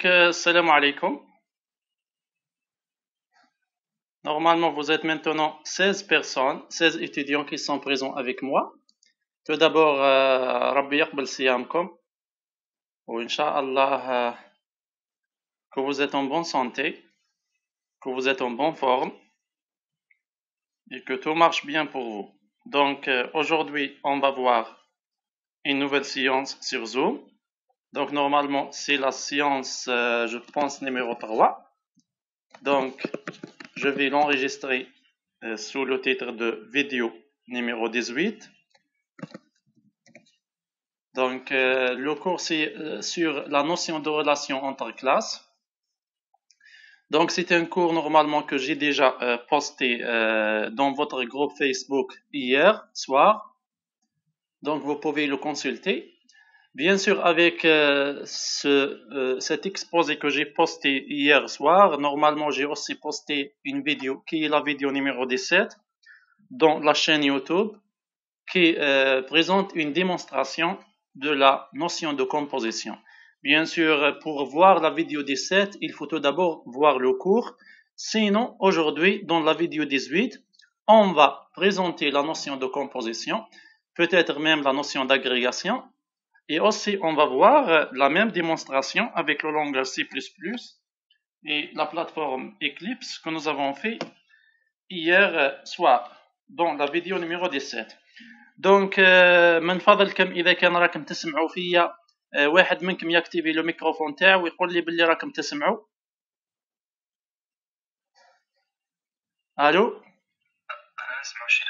Salam alaikum. Normalement, vous êtes maintenant 16 personnes, 16 étudiants qui sont présents avec moi. Tout d'abord, Rabbi yaqbal siyamkom. Ou Inch'Allah, que vous êtes en bonne santé, que vous êtes en bonne forme et que tout marche bien pour vous. Donc, aujourd'hui, on va voir une nouvelle séance sur Zoom. Donc, normalement, c'est la séance, je pense, numéro 3. Donc, je vais l'enregistrer sous le titre de vidéo numéro 18. Donc, le cours, c'est sur la notion de relation entre classes. Donc, c'est un cours normalement que j'ai déjà posté dans votre groupe Facebook hier soir. Donc, vous pouvez le consulter. Bien sûr, avec cet exposé que j'ai posté hier soir, normalement, j'ai aussi posté une vidéo qui est la vidéo numéro 17 dans la chaîne YouTube qui présente une démonstration de la notion de composition. Bien sûr, pour voir la vidéo 17, il faut tout d'abord voir le cours. Sinon, aujourd'hui, dans la vidéo 18, on va présenter la notion de composition, peut-être même la notion d'agrégation. Et aussi, on va voir la même démonstration avec le langage C++ et la plateforme Eclipse que nous avons fait hier soir dans la vidéo numéro 17. دونك من فضلكم اذا كان راكم تسمعوا فيا واحد منكم يكتبي لو ميكروفون تاعو ويقول لي باللي راكم تسمعوا. الو نسمعوا شي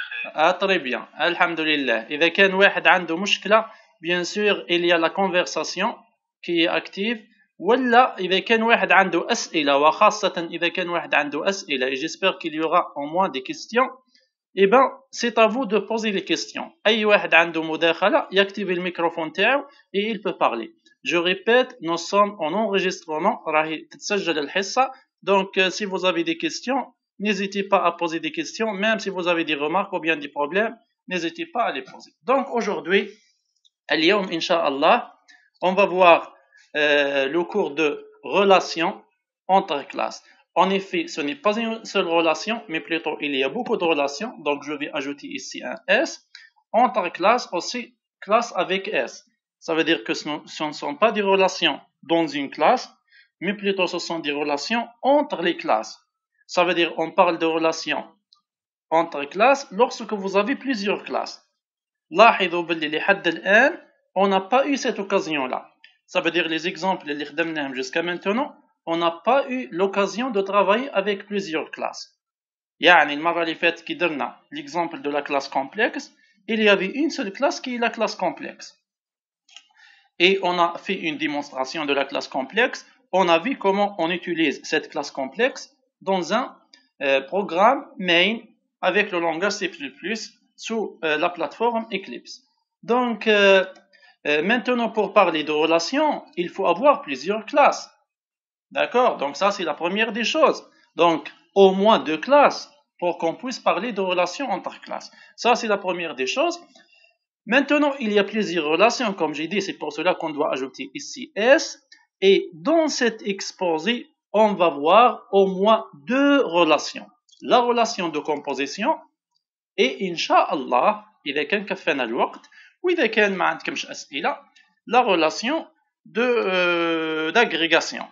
طري بيان الحمد لله. اذا كان واحد عنده مشكله بيان سور il y a la conversation qui est active, ولا اذا كان واحد عنده اسئله وخاصه اذا كان واحد عنده اسئله et j'espère qu'il y aura au moins des questions. Eh ben, c'est à vous de poser les questions. أي واحد عنده مداخلة يكتب الميكروفون تاعو et il peut parler. Je répète, nous sommes en enregistrement, راهي تتسجل الحصة. Donc, si vous avez des questions, n'hésitez pas à poser des questions, même si vous avez des remarques ou bien des problèmes, n'hésitez pas à les poser. Donc, aujourd'hui, اليوم إن شاء الله, on va voir le cours de relations entre classes. En effet, ce n'est pas une seule relation, mais plutôt il y a beaucoup de relations. Donc, je vais ajouter ici un S. Entre classes, aussi classe avec S. Ça veut dire que ce ne sont pas des relations dans une classe, mais plutôt ce sont des relations entre les classes. Ça veut dire on parle de relations entre classes lorsque vous avez plusieurs classes. لاحظوا باللي لحد الآن on n'a pas eu cette occasion-là. Ça veut dire les exemples اللي خدمناهم jusqu'à maintenant, on n'a pas eu l'occasion de travailler avec plusieurs classes. يعني المرة اللي فاتت كي درنا l'exemple de la classe complexe, il y avait une seule classe qui est la classe complexe. Et on a fait une démonstration de la classe complexe. On a vu comment on utilise cette classe complexe dans un programme main avec le langage C++ sous la plateforme Eclipse. Donc, maintenant pour parler de relations, il faut avoir plusieurs classes. D'accord? Donc ça, c'est la première des choses. Donc, au moins 2 classes pour qu'on puisse parler de relations entre classes. Ça, c'est la première des choses. Maintenant, il y a plusieurs relations, comme j'ai dit, c'est pour cela qu'on doit ajouter ici S. Et dans cet exposé, on va voir au moins 2 relations. La relation de composition et, Inch'Allah, إذا كان كفانا الوقت وإذا كان ما عندكمش أسئلة, la relation d'agrégation.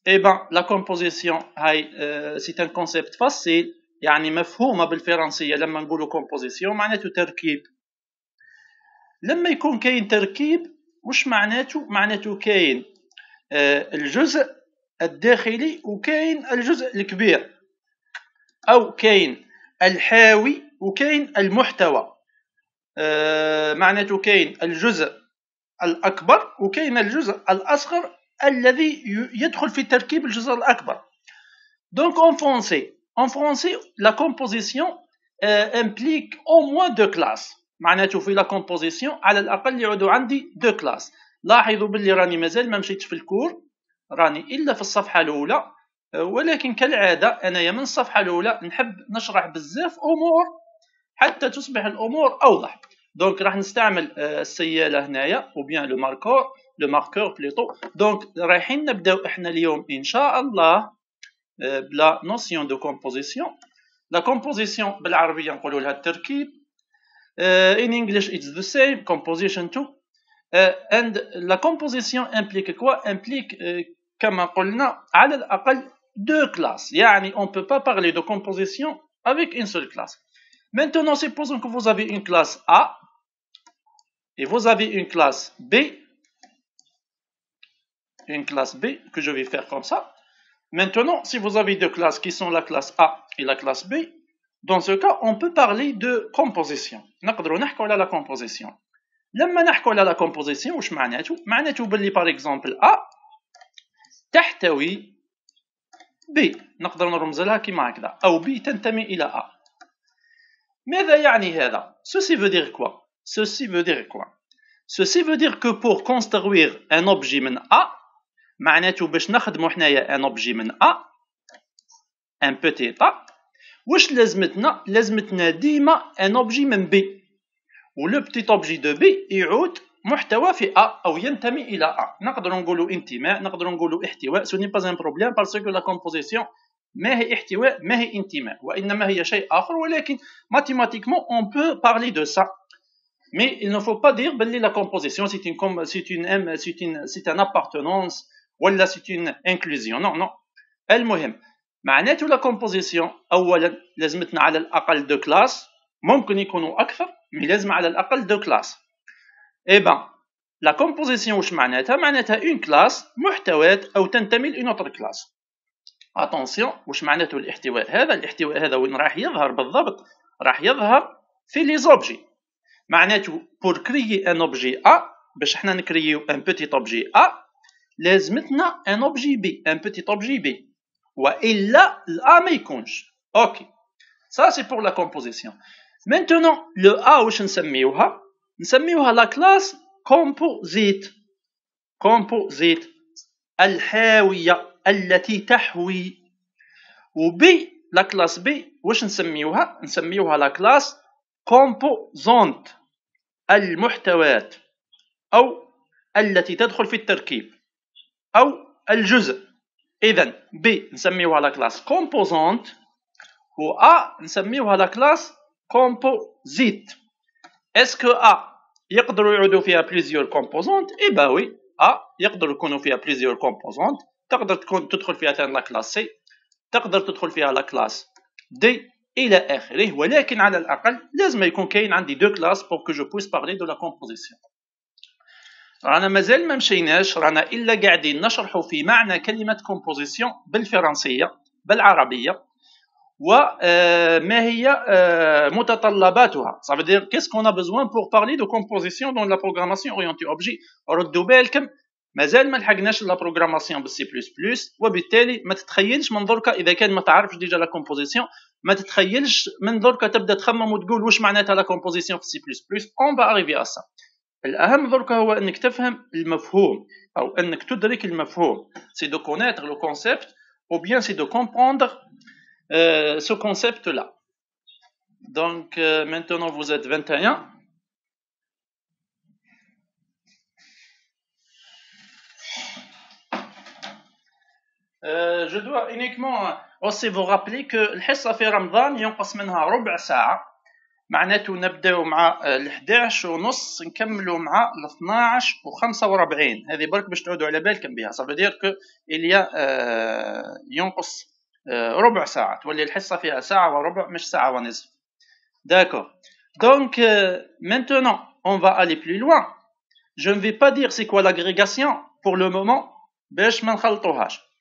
Eh ben, la composition, c'est un concept facile, يعني مفهومة بالفرنسية. لما نقولوا composition معناته تركيب. لما يكون كاين تركيب وش معناته؟ معناته كاين الجزء الداخلي وكاين الجزء الكبير، أو كاين الحاوي وكاين المحتوى. معناته كاين الجزء الأكبر وكاين الجزء الأصغر الذي يدخل في تركيب الجزء الأكبر. Donc en français, la composition implique au moins 2 classes. معناته في la composition على الأقل يعودوا عندي 2 classes. لاحظوا باللي راني مازال ما مشيتش في الكور، راني إلا في الصفحة الأولى، ولكن كالعادة أنا من الصفحة الأولى نحب نشرح بزاف أمور حتى تصبح الأمور أوضح. Donc راح نستعمل السيالة هنايا ou bien le marqueur. le marqueur plutôt. Donc رايحين نبداو احنا اليوم ان شاء الله بلا notion de composition. La composition بالعربيه نقولوا لها التركيب. In English it's the same, composition too. And la composition implique quoi? Implique كما قلنا على الأقل deux classes. يعني on ne peut pas parler de composition avec une seule classe. Maintenant, supposons que vous avez une classe A et vous avez une classe B. Une classe B que je vais faire comme ça. Maintenant, si vous avez deux classes qui sont la classe A et la classe B, dans ce cas, on peut parler de composition. نقدروا نحكوا على la composition. لما نحكوا على la composition واش معناته؟ معناته باللي par exemple A تحتوي B. نقدر نرمز لها كما هكذا أو B تنتمي إلى A. ماذا يعني هذا؟ Ceci veut dire quoi? Ceci veut dire quoi? Ceci veut dire que pour construire un objet من A معناته باش نخدموا حنايا un objet من A un petit A واش لازمتنا ديما un objet من B و le petit objet de B يعود محتوى في A أو ينتمي إلى A. نقدر نقولوا انتماء نقدر نقولوا احتواء. Ce n'est pas un problème parce que la composition ما هي احتواء ما هي انتماء وإنما هي شيء آخر ولكن mathématiquement on peut parler de ça. Mais il ne faut pas dire que la composition c'est une appartenance ou c'est une inclusion. Non, non. المهم معناته la composition أولا لازمتنا على الأقل deux classes ممكن يكونوا أكثر mais لازم على الأقل deux classes. Eh ben la composition واش معناتها؟ معناتها une classe محتوات أو تنتمي لune autre classe. Attention واش معناته الاحتواء هذا؟ الاحتواء هذا وين راح يظهر بالضبط؟ راح يظهر في les objets. معناته pour créer un objet A باش احنا نكريو un petit objet A لازمتنا un objet B un petit objet B وإلا الA ما يكونش. OK. Ça c'est pour la composition. Maintenant le A واش نسميوها؟ نسميوها la classe composite. composite الحاوية التي تحوي. و B la classe B واش نسميوها؟ نسميوها la classe composante المحتوات أو التي تدخل في التركيب أو الجزء. إذن B نسميوها la classe composante و A نسميوها la classe composite. Est-ce que A يقدروا يعودوا فيها plusieurs composantes؟ إيه bah oui. A يقدروا يكونوا فيها plusieurs composantes. تقدر تدخل فيها ثاني la classe C تقدر تدخل فيها la classe D إلى آخره ولكن على الأقل لازم يكون كاين عندي deux classes pour que je puisse parler de la composition. رانا مازال ما مشيناش رانا إلا قاعدين نشرحوا في معنى كلمة composition بالفرنسية بالعربية وما هي متطلباتها. Ça veut dire qu'est-ce qu'on a besoin pour parler de composition dans la programmation orientée objet. ردوا بالكم مازال ما لحقناش لا بروغراماسيون بالسي بلس بلس وبالتالي ما تتخيلش من دركا اذا كان ما تعرفش ديجا لا كومبوزيسيون ما تتخيلش من دركا تبدا تخمم وتقول واش معناتها لا كومبوزيسيون في سي بلس بلس. اون با اريفي ا سا. الاهم دركا هو انك تفهم المفهوم او انك تدرك المفهوم. سي دو كونيتر لو كونسيبت ou bien c'est de comprendre ce concept là. Donc maintenant vous êtes 21. Je dois uniquement aussi vous rappeler que الحصة في رمضان ينقص منها ربع ساعة. معناته نبداو مع 11:30 نكملوا مع 12:45. هذه برك باش تعودوا على بالكم بها. Ça veut dire que il y a ينقص ربع ساعة تولي الحصة فيها ساعة وربع مش ساعة ونصف. D'accord. Donc maintenant on va aller plus loin. Je ne vais pas dire c'est quoi l'agrégation pour le moment باش ما نخلطوهاش.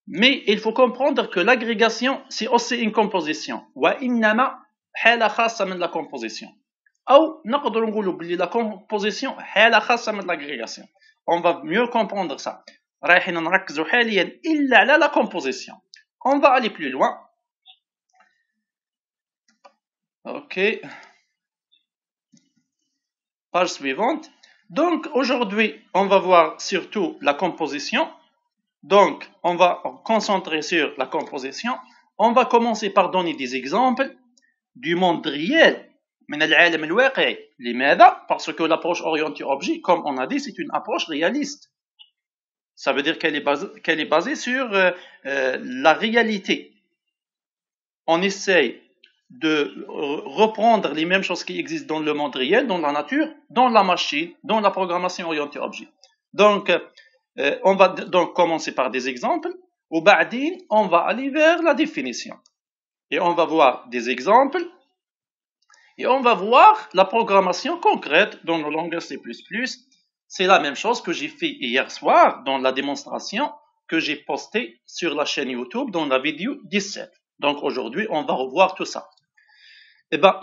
Mais il faut comprendre que l'agrégation c'est aussi une composition وإنما حالة خاصة من la composition أو نقدر نقولوا بلي la composition حالة خاصة من l'agrégation. On va mieux comprendre ça. رايحين نركزوا حاليا إلا على la composition. On va aller plus loin. Ok. Page suivante. Donc aujourd'hui on va voir surtout la composition. Donc, on va concentrer sur la composition. On va commencer par donner des exemples du monde réel. من العالم الواقعي. لماذا؟ Parce que l'approche orientée objet, comme on a dit, c'est une approche réaliste. Ça veut dire qu'elle est basée sur la réalité. On essaye de reprendre les mêmes choses qui existent dans le monde réel, dans la nature, dans la machine, dans la programmation orientée objet. Donc, on va donc commencer par des exemples. Au بعدين, on va aller vers la définition. Et on va voir des exemples. Et on va voir la programmation concrète dans le langage C++. C'est la même chose que j'ai fait hier soir dans la démonstration que j'ai postée sur la chaîne YouTube dans la vidéo 17. Donc aujourd'hui, on va revoir tout ça.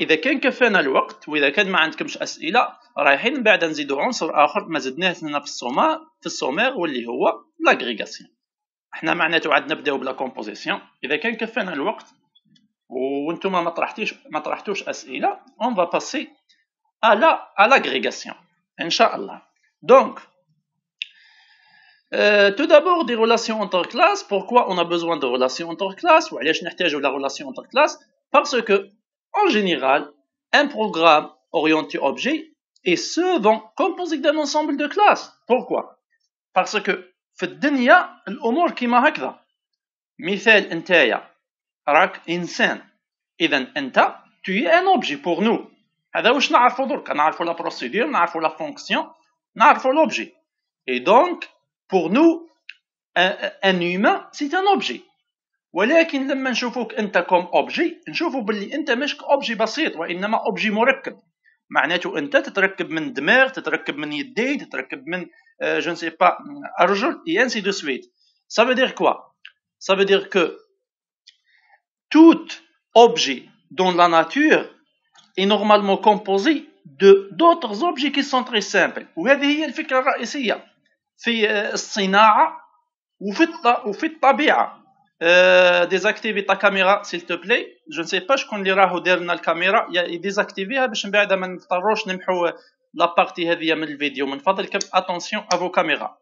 إذا كان كفانا الوقت وإذا كان ما عندكمش أسئلة رايحين بعد نزيدوا عنصر آخر ما زدناهش هنا في السومير واللي هو لاغريغاسيون. احنا معناته عاد نبداو بلا كومبوزيسيون. إذا كان كفانا الوقت وانتم ما طرحتوش أسئلة on va passer à l'agrégation Inch'Allah. Donc tout d'abord des relations entre classes. Pourquoi on a besoin de relations entre classes وعلاش نحتاجوا la relation entre classes? Parce que en général, un programme orienté objet est souvent composé d'un ensemble de classes. Pourquoi? Parce que في الدنيا الأمور كيما هكذا. مثال انتايا راك إنسان، إذا أنت tu es un objet pour nous. هذا واش نعرفوا درك، نعرفوا la procédure، نعرفوا la fonction، نعرفوا l'objet. Et donc pour nous un humain c'est un objet. ولكن لما نشوفوك انت كوم اوبجي نشوفوا باللي انت مش اوبجي بسيط وانما اوبجي مركب. معناته انت تتركب من دماغ، تتركب من يدين، تتركب من je ne sais pas ارجل et ainsi de suite. Ça veut dire quoi? Ça veut dire que tout objet dans la nature est normalement composé de d'autres objets qui sont très simples. وهذه هي الفكرة الرئيسية في الصناعة وفي الطبيعة. ديزاكتيفي تا كاميرا s'il te plaît. je ne sais pas شكون اللي راهو دار لنا الكاميرا يديزاكتيفيها باش من بعد ما نضطروش نمحو لا بارتي هذه من الفيديو. من فضلكم اتونسيون افو كاميرا.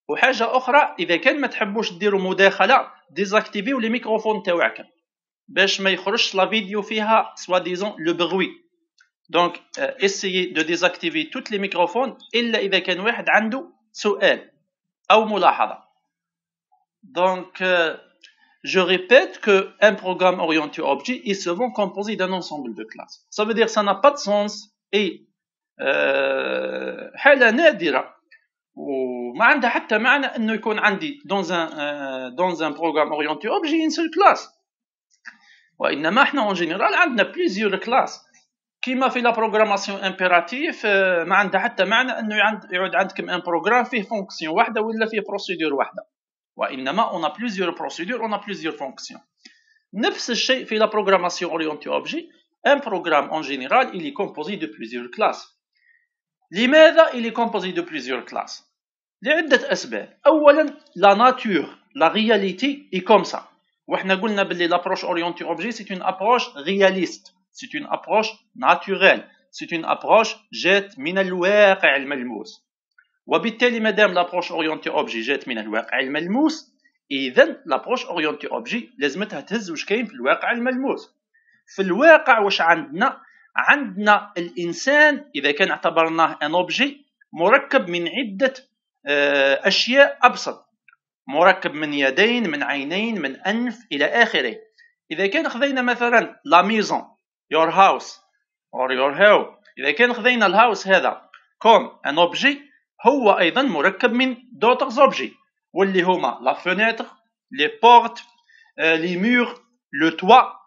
وحاجه اخرى اذا كان ما تحبوش ديروا مداخله ديزاكتيفيو لي ميكروفون تاعكم باش ما يخرجش لا فيديو فيها سوا ديزون لو بروي. دونك essayez de désactiver tous les microphones الا اذا كان واحد عنده سؤال او ملاحظه. Donc je répète qu'un programme orienté objet est souvent composé d'un ensemble de classes. Ça veut dire que ça n'a pas de sens et حالة نادرة وما عندها حتى معنى انه يكون عندي dans un programme orienté objet une seule classe. وإنما احنا en général عندنا plusieurs classes. كيما في la programmation impérative ما عندها حتى معنى انه يعود عندكم un programme فيه fonction واحدة ولا فيه procédure واحدة. وإنما on a plusieurs procédures, on a plusieurs fonctions. نفس الشيء في la programmation orientée objet. Un programme en général il est composé de plusieurs classes. لماذا il est composé de plusieurs classes? لعدة أسباب. أولا la nature, la réalité est comme ça. وإحنا قلنا باللي l'approche orientée objet c'est une approche réaliste, c'est une approche naturelle, c'est une approche جات من الواقع الملموس. وبالتالي مادام l'approche orientée objet جات من الواقع الملموس إذن l'approche orientée objet لازمتها تهز واش كاين في الواقع الملموس. في الواقع واش عندنا الإنسان إذا كان اعتبرناه ان اوبجي مركب من عدة أشياء أبسط، مركب من يدين، من عينين، من أنف إلى آخره. إذا كان خذينا مثلا لا ميزون your house or your home، إذا كان خذينا الهاوس هذا كوم ان اوبجي هو أيضا مركب من d'autres objets واللي هما la fenêtre، les portes، les murs، le toit،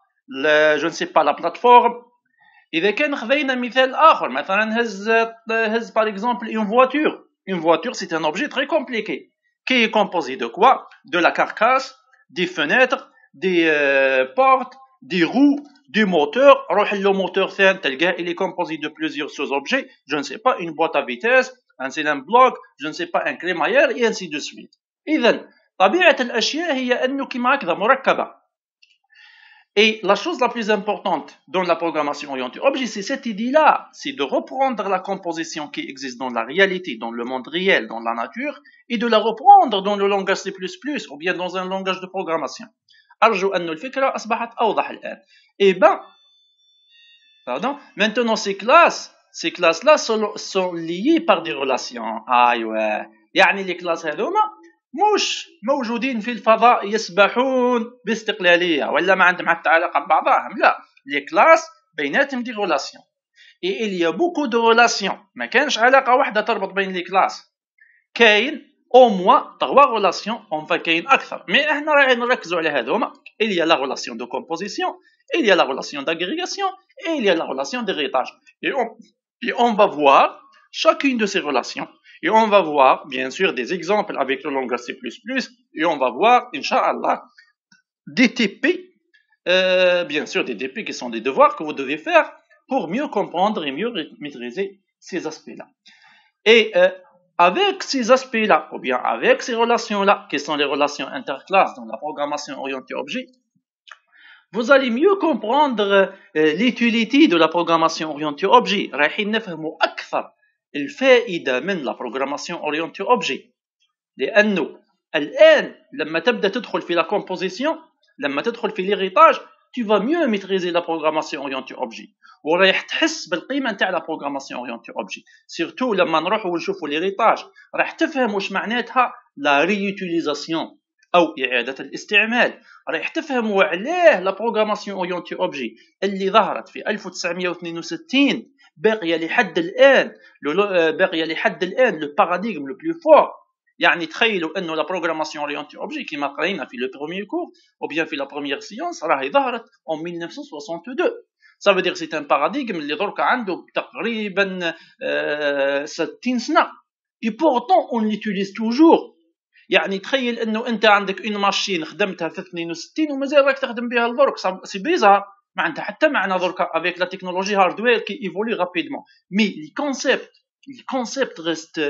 je ne sais pas la plateforme. إذا كان خذينا مثال آخر مثلا هز par exemple une voiture c'est un objet très compliqué qui est composé de quoi? De la carcasse, des fenêtres, des portes, des roues, du moteur. روح le moteur ثاني تلقاه il est composé de plusieurs sous-objets, je ne sais pas une boîte à vitesse، un cylindre bloc، je ne sais pas un crémaillère et ainsi de suite. إذن طبيعة الأشياء هي أنه كما هكذا مركبة. Et la chose la plus importante dans la programmation orientée objet, c'est cette idée-là, c'est de reprendre la composition qui existe dans la réalité, dans le monde réel, dans la nature, et de la reprendre dans le langage C++ ou bien dans un langage de programmation. أرجو أن الفكرة أصبحت أوضح الآن. Eh ben, Pardon. Maintenant, ces classes-là sont liées par des relations. أيوة. يعني les classes هذوما مش موجودين في الفضاء يسبحون باستقلالية ولا ما عندهم حتى علاقة ببعضهم. لا. Les classes بيناتهم des relations. Et il y a beaucoup de relations. ما كانش علاقة واحدة تربط بين les classes. كاين au moins 3 relations. Enfin كاين أكثر. Mais احنا راح نركزوا على هذوما. Il y a la relation de composition, il y a la relation d'agrégation et il y a la relation d'héritage. Et on va voir chacune de ces relations. Et on va voir, bien sûr, des exemples avec le langage C++. Et on va voir, Inch'Allah, des TP, bien sûr, des TP qui sont des devoirs que vous devez faire pour mieux comprendre et mieux maîtriser ces aspects-là. Et avec ces aspects-là, ou bien avec ces relations-là, qui sont les relations interclasses dans la programmation orientée objet, vous allez mieux comprendre l'utilité de la programmation orientée objet. رايحين نفهموا أكثر الفائدة من la programmation orientée objet. لأنه الآن لما تبدأ تدخل في la composition, لما تدخل في l'héritage, tu vas mieux maîtriser la programmation orientée objet. ورايح تحس بالقيمة نتاع la programmation orientée objet. Surtout لما نروحوا ونشوفوا l'héritage, راح تفهم وش معناتها la réutilisation أو إعادة الاستعمال. راح تفهموا علاه la programmation orientée objet اللي ظهرت في 1962 باقية لحد الآن le paradigme le plus fort. يعني تخيلوا انه la programmation orientée objet كما قرينا في le premier cours ou bien في la première séance راهي ظهرت en 1962. Ça veut dire c'est un paradigme اللي درك عنده تقريبا 60 سنة. Et pourtant on l'utilise toujours. يعني تخيل انه انت عندك une machine خدمتها في 62 ومازال راك تخدم بها لدرك. سي بيزار. ما عندها حتى معنى درك avec la technologie hardware qui évolue rapidement. Mais les concepts restent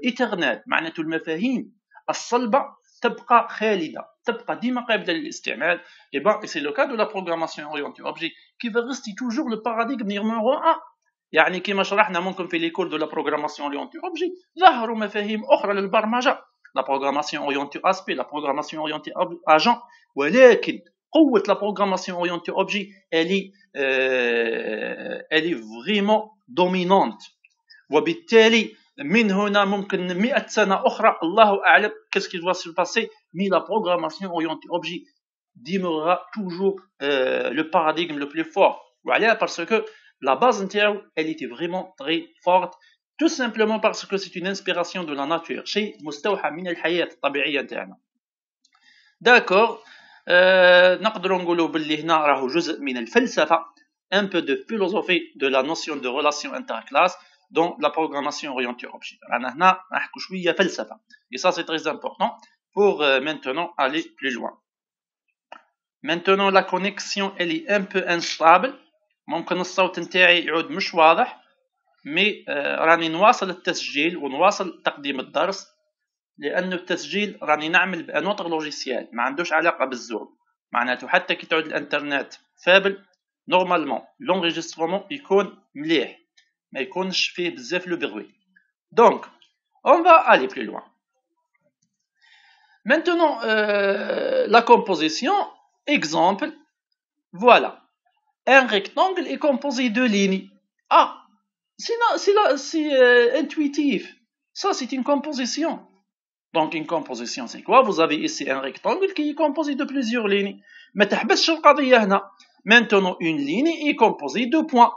éternels. معناته المفاهيم الصلبة تبقى خالدة, تبقى ديما قابلة للاستعمال. Et ben, c'est le cas de la programmation orientée objet qui va rester toujours le paradigme numéro 1. يعني كما شرحنا ممكن في les cours de la programmation orientée objet ظهروا مفاهيم أخرى للبرمجة. La programmation orientée aspect, la programmation orientée agent. ولكن قوة la programmation orientée objet elle est vraiment dominante. وبالتالي من هنا ممكن 100 سنة أخرى الله أعلم qu'est-ce qui va se passer, mais la programmation orientée objet demeurera toujours le paradigme le plus fort. Voilà, parce que la base نتاعو elle était vraiment très forte, tout simplement parce que c'est une inspiration de la nature, شيء مستوحى من الحياة الطبيعية نتاعنا. D'accord. نقدر نقولوا باللي هنا راهو جزء من الفلسفة, un peu de philosophie de la notion de relation interclasse dans la programmation orientée objet. رانا هنا نحكوا شوية فلسفة. Et ça c'est très important pour maintenant aller plus loin. Maintenant la connexion elle est un peu instable. ممكن الصوت نتاعي يعود مش واضح. مي راني نواصل التسجيل ونواصل تقديم الدرس لأنه التسجيل راني نعمل بأن اوتر لوجيسيال ما عندوش علاقة بالزوم. معناته حتى كي تعود الانترنت فابل نورمالمون لونغيجسترومون يكون مليح, ما يكونش فيه بزاف لو بروي. دونك on va aller plus loin. Maintenant la composition, exemple, voilà. Un rectangle est composé de lignes. Ah, c'est intuitif. Ça c'est une composition. Donc une composition c'est quoi? Vous avez ici un rectangle qui est composé de plusieurs lignes. ما تحبسش القضية هنا. Maintenant une ligne est composée de points.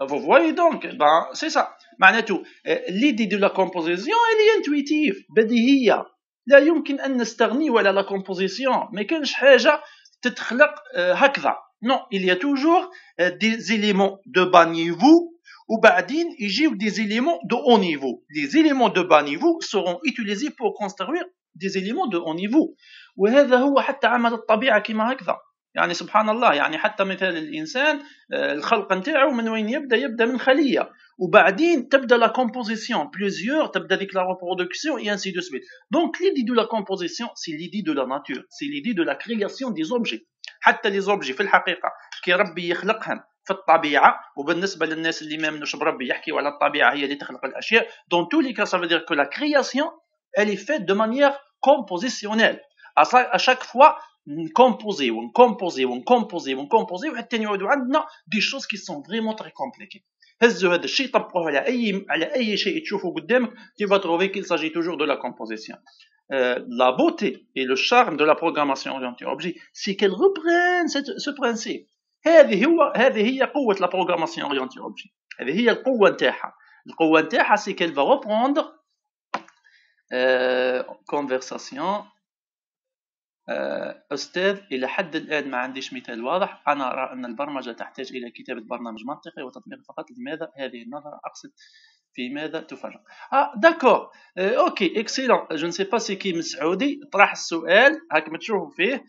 Vous voyez donc, ben c'est ça. معناته l'idée de la composition elle est intuitive, بديهية. لا يمكن أن نستغني على la composition. ما كانش حاجة تتخلق هكذا. Non, il y a toujours des éléments de bas niveau وبعدين يجيو des éléments de haut niveau. Les éléments de bas niveau seront utilisés pour construire des éléments de haut niveau. وهذا هو حتى عمل الطبيعة كما هكذا. يعني سبحان الله, يعني حتى مثال الإنسان الخلق نتاعو من وين يبدأ من خلية وبعدين تبدأ la composition plusieurs, تبدأ ديك la reproduction et ainsi de suite. Donc l'idée de la composition c'est l'idée de la nature, c'est l'idée de la création des objets. حتى les objets في الحقيقة كي ربي يخلقهم في الطبيعة, وبالنسبة للناس اللي ما يمنوش بربي يحكيوا على الطبيعة هي اللي تخلق الأشياء. Dans tous les cas ça veut dire que la création elle est faite de manière compositionnelle. à chaque fois نكومبوزي وحتى يعودوا عندنا دي شوز كي سون فريمون تري كومبليكي. هزوا هذا الشيء طبقوه على اي شيء تشوفه قدامك tu vas trouver qu'il s'agit toujours de la composition. La beauté et le charme de la programmation orientée objet c'est qu'elle reprenne ce principe. هذه هي قوة la programmation orientée objet. هذه هي القوة نتاعها c'est qu'elle va reprendre conversation. أستاذ إلى حد الآن ما عنديش مثال واضح. أنا أرى أن البرمجة تحتاج إلى كتابة برنامج منطقي وتطبيق فقط. لماذا هذه النظرة؟ أقصد في ماذا تفرق؟ داكور أوكي إكسيلون. جو نسي با سي كي مسعودي طرح السؤال هاك تشوفوا فيه.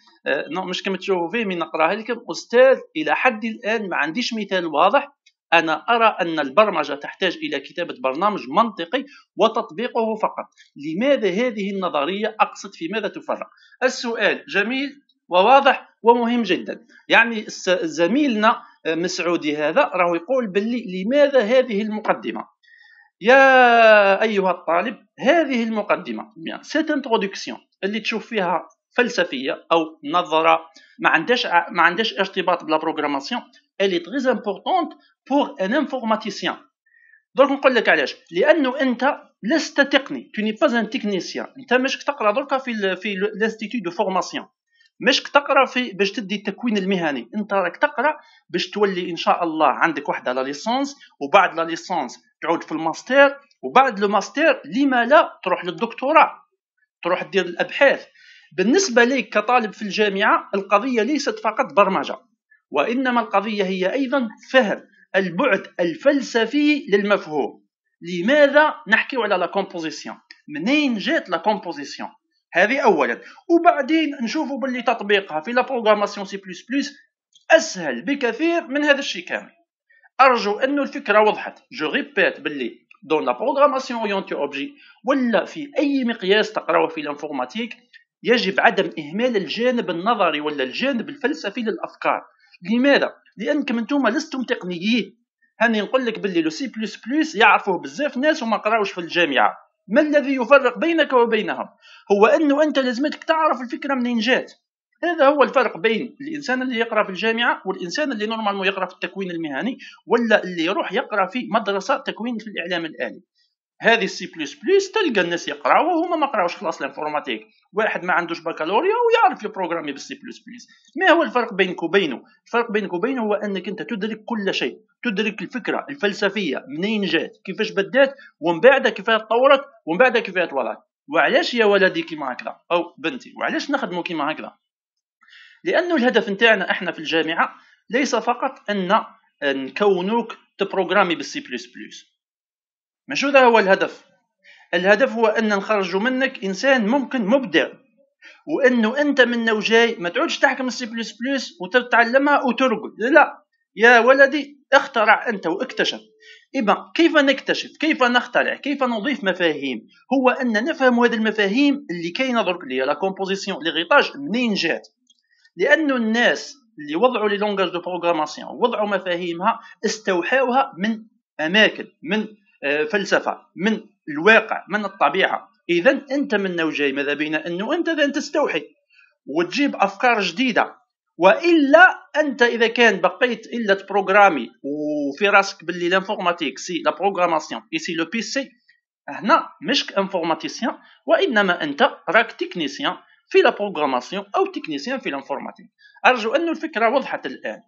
نو مش كما تشوفوا فيه من نقراه لكم. أستاذ إلى حد الآن ما عنديش مثال واضح. أنا أرى أن البرمجة تحتاج إلى كتابة برنامج منطقي وتطبيقه فقط. لماذا هذه النظرية؟ أقصد في ماذا تفرق. السؤال جميل وواضح ومهم جدا. يعني زميلنا مسعودي هذا راه يقول باللي لماذا هذه المقدمة. يا أيها الطالب هذه المقدمة سيت انترودكسيون اللي تشوف فيها فلسفية أو نظرة ما عندهاش ارتباط بلا بروغراماسيون elle est très importante pour un informaticien. Donc نقول لك علاش. لأنه أنت لست تقني. tu n'es pas un technicien. أنت مش تقرأ دركا في l'institut de formation. مش تقرأ باش تدي التكوين المهني. أنت راك تقرأ باش تولي إن شاء الله عندك وحدة لا ليسانس وبعد لا ليسانس تعود في الماستر وبعد لو ماستر لما لا تروح للدكتوراه تروح دير الأبحاث. بالنسبة ليك كطالب في الجامعة القضية ليست فقط برمجة وإنما القضية هي أيضا فهم البعد الفلسفي للمفهوم. لماذا نحكي على لا كومبوزيسيون؟ منين جات لا كومبوزيسيون؟ هذه أولا. وبعدين نشوفوا باللي تطبيقها في لا بروغراماسيون سي بلس بلس أسهل بكثير من هذا الشيء كامل. أرجو أن الفكرة وضحت. جو ريبيت باللي دون لا بروغراماسيون اورينتي اوبجي ولا في أي مقياس تقرأه في الانفورماتيك يجب عدم إهمال الجانب النظري ولا الجانب الفلسفي للأفكار. لماذا؟ لأنكم أنتم لستم تقنيين. هاني نقول لك باللي لو سي بلس بلس يعرفوه بزاف ناس وما قراوش في الجامعة. ما الذي يفرق بينك وبينهم؟ هو أنه أنت لازمتك تعرف الفكرة منين جات. هذا هو الفرق بين الإنسان اللي يقرأ في الجامعة والإنسان اللي نورمالمون يقرأ في التكوين المهني ولا اللي يروح يقرأ في مدرسة تكوين في الإعلام الآلي. هذه السي بلس بلس تلقى الناس يقراوها وهما ما قراوش خلاص الانفورماتيك. واحد ما عندوش بكالوريا ويعرف يبروغرامي بالسي بلس بلس. ما هو الفرق بينك وبينه؟ الفرق بينك وبينه هو انك انت تدرك كل شيء. تدرك الفكره الفلسفيه منين جات كيفاش بدات ومن بعد كيفاش تطورت ومن بعد كيفاش طولت. وعلاش يا ولدي كيما هكذا او بنتي وعلاش نخدموا كيما هكذا؟ لانه الهدف نتاعنا احنا في الجامعه ليس فقط ان نكونوك تبروغرامي بالسي بلس بلس. مش هذا هو الهدف. الهدف هو أن نخرجوا منك إنسان ممكن مبدع وأنه أنت منه جاي ما تعودش تحكم السي بلس بلس وتتعلمها وترقد. لا يا ولدي اخترع أنت واكتشف. إذا كيف نكتشف؟ كيف نخترع؟ كيف نضيف مفاهيم؟ هو أن نفهم هذه المفاهيم اللي كاينه درك ليا لا كومبوزيسيون لي غيطاج منين جات. لأنه الناس اللي وضعوا لي لونغاج دو بروغراماسيون وضعوا مفاهيمها استوحوها من أماكن من فلسفة من الواقع من الطبيعة. إذن أنت منه جاي ماذا بينا أنه أنت ذا تستوحي وتجيب أفكار جديدة. وإلا أنت إذا كان بقيت إلا تبروغرامي وفي راسك باللي الانفورماتيك سي لا بروغراماسيون إسي لو بي سي هنا مش انفورماتيسيان وإنما أنت راك تكنيسيان في لا بروغراماسيون أو تكنيسيان في الانفورماتيك. أرجو أن الفكرة وضحت الآن.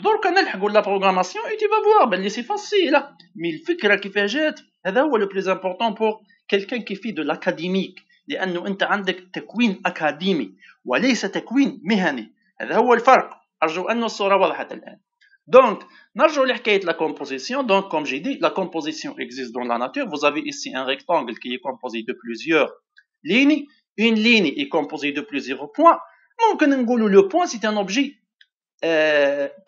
درك نلحقوا لا بروغراماسيون اي تي فا فوار بلي سي فاسيله. مي الفكره كيفاش جات هذا هو لو بليز امبورطون بور كيلكان كي في دو لاكاديميك. لانه انت عندك تكوين اكاديمي وليس تكوين مهني. هذا هو الفرق. ارجو ان الصوره وضحت الان. دونك نرجع لحكايه لا كومبوزيسيون. دونك كوم جي دي لا كومبوزيسيون existe dans la nature. Vous avez ici un rectangle qui est composé de plusieurs lignes. Une ligne est composée de plusieurs points. ممكن نقولوا le point c'est un objet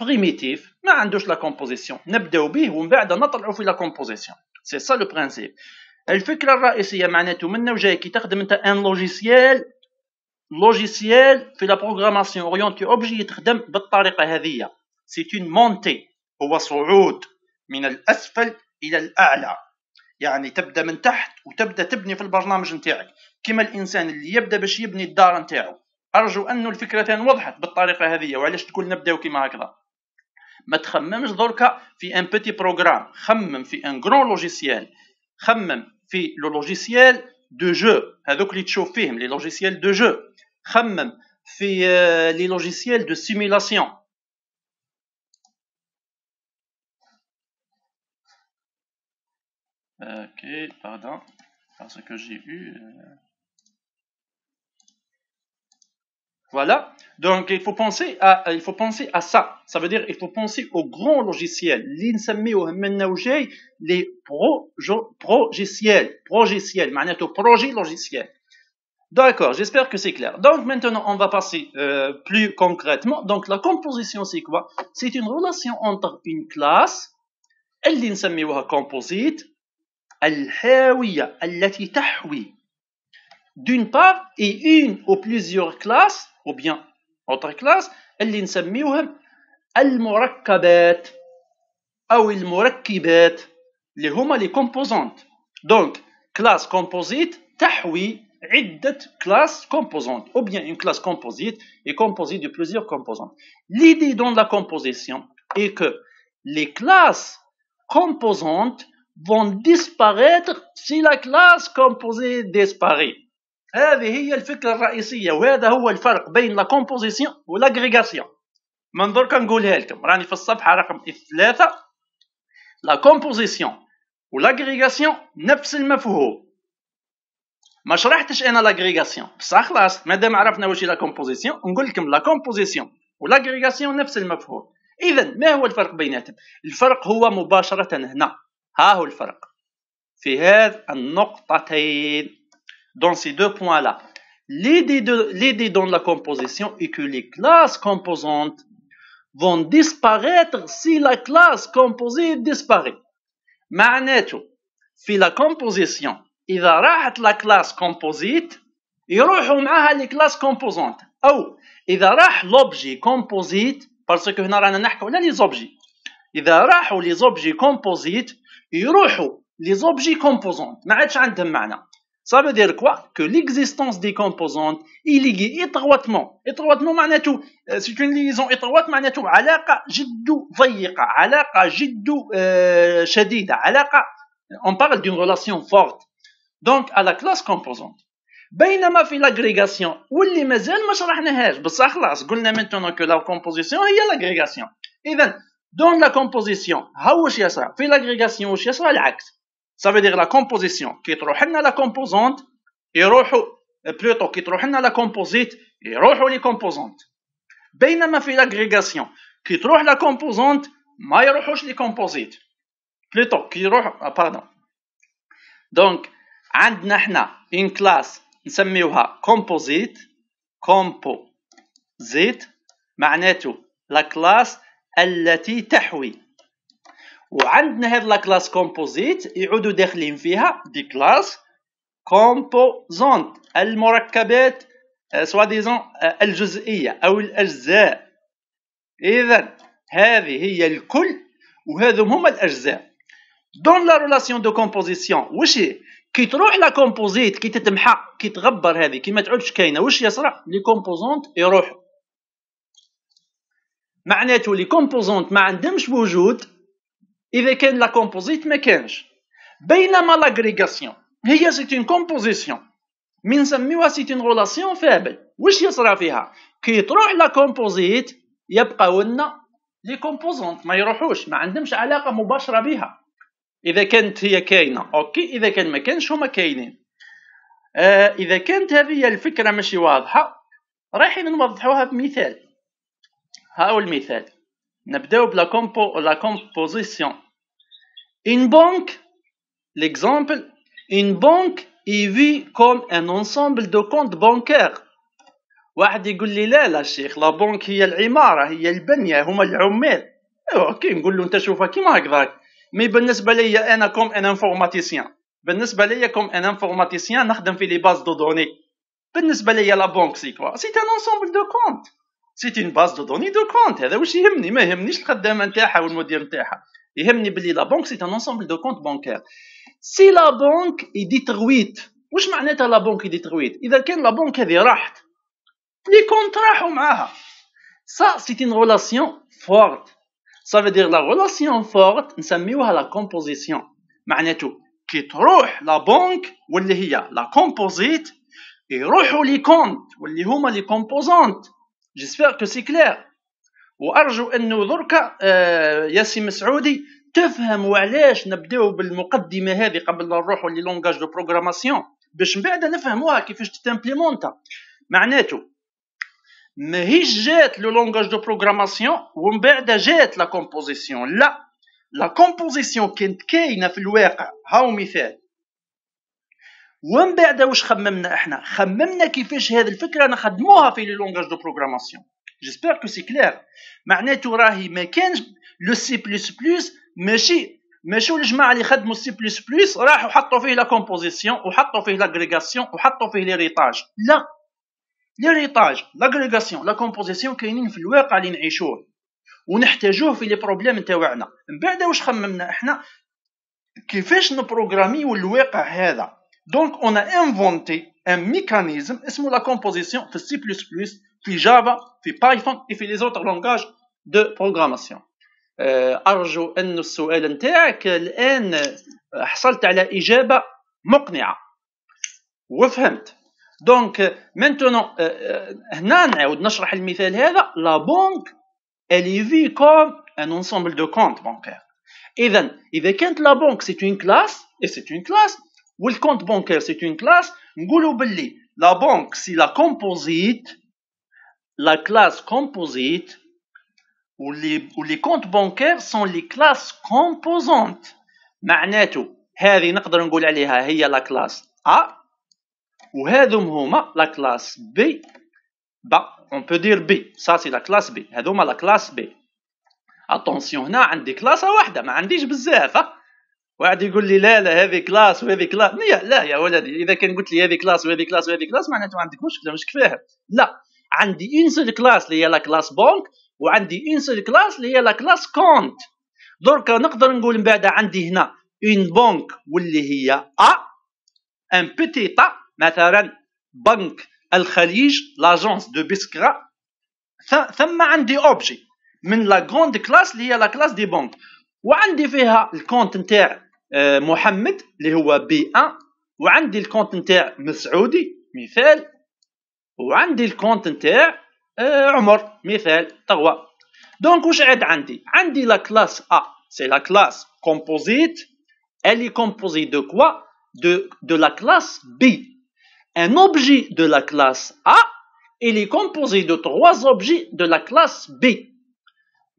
primitif ما عندوش لا كومبوزيسيون نبداو به ومن بعد نطلعوا في لا كومبوزيسيون. سي سا لو برينسيپ. الفكره الرئيسيه معناته منه جاي كي تخدم انت ان لوجيسيال في لا بروغراماسيون اورينتي اوبجي يتخدم بالطريقه هذه. سي اون مونتي هو صعود من الاسفل الى الاعلى. يعني تبدا من تحت وتبدا تبني في البرنامج نتاعك كما الانسان اللي يبدا باش يبني الدار نتاعو ارجو انه الفكره وضحت بالطريقه هذه. وعلاش تقول نبداو كيما هكذا؟ ما تخممش دركا في ان بيتي بروغرام، خمم في ان غران لوجيسيال، خمم في لو لوجيسيال دو جو هذوك اللي تشوف فيهم لي لوجيسيال دو جو، خمم في لي لوجيسيال دو سيميلاسيون. Ok, pardon, parce que j'ai eu... Voilà, donc il faut penser à ça. Ça veut dire il faut penser aux grands logiciels. Les progiciels, معناته projet logiciel. D'accord, j'espère que c'est clair. Donc maintenant, on va passer plus concrètement. Donc la composition, c'est quoi? C'est une relation entre une classe, اللي نسميوها composite, الحاوية التي تحوي d'une part et une ou plusieurs classes ou bien autres classes اللي نسميوهم المركبات أو المركبات اللي هما les composantes. Donc classe composite تحوي عدة classes composantes ou bien une classe composite est composée de plusieurs composantes. L'idée dans la composition est que les classes composantes vont disparaître si la classe composée disparaît. هذه هي الفكرة الرئيسية، وهذا هو الفرق بين لا كومبوزيسيون والاغريغاسيون. من درك نقولها لكم، راني في الصفحة رقم 3. لا كومبوزيسيون والاغريغاسيون نفس المفهوم. ما شرحتش انا لاغريغاسيون بصح خلاص مادام عرفنا واش هي لا كومبوزيسيون نقول لكم لا كومبوزيسيون والاغريغاسيون نفس المفهوم. اذا ما هو الفرق بيناتهم؟ الفرق هو مباشرة هنا، ها هو الفرق في هذه النقطتين. Dans ces deux points-là, l'idée dans la composition est que les classes composantes vont disparaître si la classe composée disparaît. معناته في la composition إذا راحت la classe composite يروحوا معها les classes composantes، أو إذا راح l'objet composite parce que هنا رانا نحكوا على les objets. إذا راحوا les objets composites يروحوا les objets composantes، ما عادش عندهم معنى. Ça veut dire quoi? Que l'existence des composantes est liée étroitement. étroitement معناته c'est une liaison étroite معناته علاقة جد ضيقة، علاقة جد شديدة، علاقة on parle d'une relation forte. Donc à la classe composante. بينما في l'agrégation واللي مازال ما شرحناهاش بصح خلاص قلنا maintenant que la composition هي l'agrégation. إذا dans la composition ها واش يصرى؟ في l'agrégation واش يصرى؟ العكس. Ça veut dire la composition كي تروح لنا la composante يروحوا plutôt كي تروح لنا la composite يروحوا les composantes. بينما في l'agrégation كي تروح la composante ما يروحوش les composites plutôt كي يروح pardon. Donc عندنا احنا une classe نسميوها composite معناته la classe التي تحوي، وعندنا هذه لا كلاس كومبوزيت يعودوا داخلين فيها دي كلاس كومبوزونت المركبات سوا ديزون الجزئيه او الاجزاء. اذا هذه هي الكل وهذم هما الاجزاء. دون لا ريلاسيون دو كومبوزيسيون واش هي؟ كي تروح لا كومبوزيت كي تتمحى كي تغبر هذه كي ما تعودش كاينه واش يصرى؟ لي كومبوزونت يروحوا، معناته لي كومبوزونت ما عندهمش وجود إذا كان لا كومبوزيت ما كانش. بينما لاغريغاسيون هي سيت اون كومبوزيسيون من نسميوها سيت اون ريلاسيون فابل. واش يصرى فيها؟ كي تروح لا كومبوزيت يبقاو لنا لي كومبوزونت ما يروحوش، ما عندهمش علاقه مباشره بها. اذا كانت هي كاينه اوكي، اذا كان ما كانش هما كاينين. اذا كانت هذه الفكره ماشي واضحه رايحين نوضحوها بمثال. ها هو المثال. نبداو بلا composition. Une banque, l'exemple, une banque est vue comme un ensemble de comptes bancaires. واحد يقول لي لا الشيخ لا بنك هي العمارة هي البنية هما العمال. اوكي نقول له انت شوفها كيما هكذاك. مي بالنسبة لي انا كوم ان انفورماتيسيان، بالنسبة لي كوم ان انفورماتيسيان نخدم في لي باز دو دوني. بالنسبة لي لا بنك سي كوا؟ سي ان انسومبل دو كونت. سيت اون باز دو دوني دو كونت. هذا واش يهمني، ما يهمنيش الخدامه نتاعها والمدير نتاعها، يهمني بلي لا بنك سيت ان انسومبل دو كونت بانكير. سي لا بنك ديترويت، واش معناتها لا بنك ديترويت؟ اذا كان لا بنك هذه راحت les comptes راحوا معاها. Ça c'est une relation forte. Ça veut dire la relation forte نسميوها la composition. معناته كي تروح لا بنك واللي هي لا كومبوزيت يروحوا لي كونت واللي هما لي كومبوزونت. جيسبر كو سي كلير. وارجو انه دركا ياسي مسعودي تفهموا علاش نبداو بالمقدمه هذه قبل لا نروحوا لي لونغاج دو بروغراماسيون باش من بعد نفهموها كيفاش تتمبليمونتا. معناته ماهيش جات لو لونغاج دو بروغراماسيون ومن بعد جات لا كومبوزيسيون. لا، لا كومبوزيسيون كانت كاينه في الواقع. هاو مثال. ومن بعد واش خممنا احنا؟ خممنا كيفاش هذه الفكره نخدموها في لي لونغاج دو بروغراماسيون. جيسبر كو سي كلير. معناته راهي ما كانش لو سي بلس بلس ماشي الجماعه اللي خدموا سي بلس بلس راحوا حطوا فيه لا كومبوزيسيون وحطوا فيه لاغريغاسيون وحطوا فيه ليريتاج. لا، ليريتاج لاغريغاسيون لا كومبوزيسيون كاينين في الواقع اللي نعيشوه ونحتاجوه في لي بروبليم نتاعنا. من بعد واش خممنا احنا؟ كيفاش نبروغراميو الواقع هذا. دونك اون انفونتي ان ميكانيزم اسمه لا كومبوزيسيون في السي بلس بلس، في جافا، في بايثون، في لي زوتر لونغاج دو بروغراماسيون. ارجو ان السؤال نتاعك الان حصلت على اجابه مقنعه وفهمت. دونك maintenant هنا نعاود نشرح المثال هذا. لا بنك elle vit comme un ensemble de comptes bancaires. اذا كانت لا بنك c'est une classe et c'est une classe والcompte bancaire c'est une classe، نقولوا باللي la banque c'est la composite، la classe composite ou les comptes bancaires sont les classes composantes. معناته هذه نقدر نقول عليها هي la classe A وهذم هما la classe B. on peut dire B. ça c'est la classe B. هذوما la classe B. attention هنا عندي كلاسة واحدة ما عنديش بزاف. واحد يقول لي لا هذه كلاس وهذه كلاس. لا يا ولدي، اذا كان قلت لي هذه كلاس وهذه كلاس وهذه كلاس معناته عندك مشكله مش كفايه. لا، عندي اون سول كلاس اللي هي لا كلاس بانك وعندي اون سول كلاس اللي هي لا كلاس كونت. درك نقدر نقول من بعد عندي هنا اون بانك واللي هي ا ان بيتيتا مثلا بنك الخليج لاجونس دو بسكرا. ثم عندي اوبجي من لا غروند كلاس اللي هي لا كلاس دي بانك وعندي فيها الكونت نتاع محمد اللي هو بي 1 وعندي الكونت نتاع مسعودي مثال وعندي الكونت نتاع عمر مثال تغوى. دونك واش عندي لا كلاس A c'est la classe composite. elle est composée de quoi? de la classe B. un objet de la classe A il est composé de 3 objets de la classe B.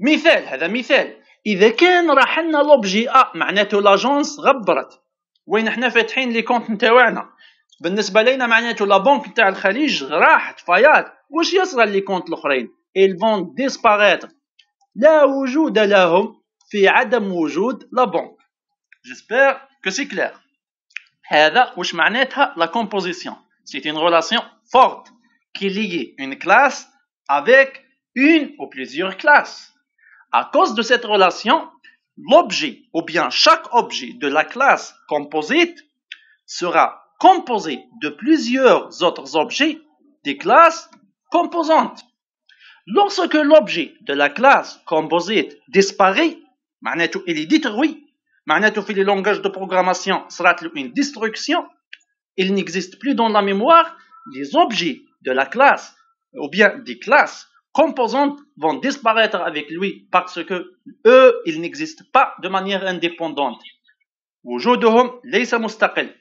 مثال، هذا مثال. اذا كان راح لنا لوبجي ا معناته لاجونس غبرت وين احنا فاتحين لي كونت نتاعنا. بالنسبه لينا معناته لا بنك نتاع الخليج راحت فايات. واش يصرى لي كونت الاخرين؟ ils vont disparaître. لا وجود لهم في عدم وجود لا بنك. j'espère que c'est clair. هذا واش معناتها لا composition. c'est une relation forte qui lie une classe avec une ou plusieurs classes. À cause de cette relation, l'objet ou bien chaque objet de la classe composite sera composé de plusieurs autres objets des classes composantes. Lorsque l'objet de la classe composite disparaît, معناته il est détruit, معناته في les langages de programmation sera une destruction, il n'existe plus dans la mémoire, les objets de la classe ou bien des classes composantes vont disparaître avec lui parce que eux ils n'existent pas de manière indépendante. وجودهم ليس مستقل.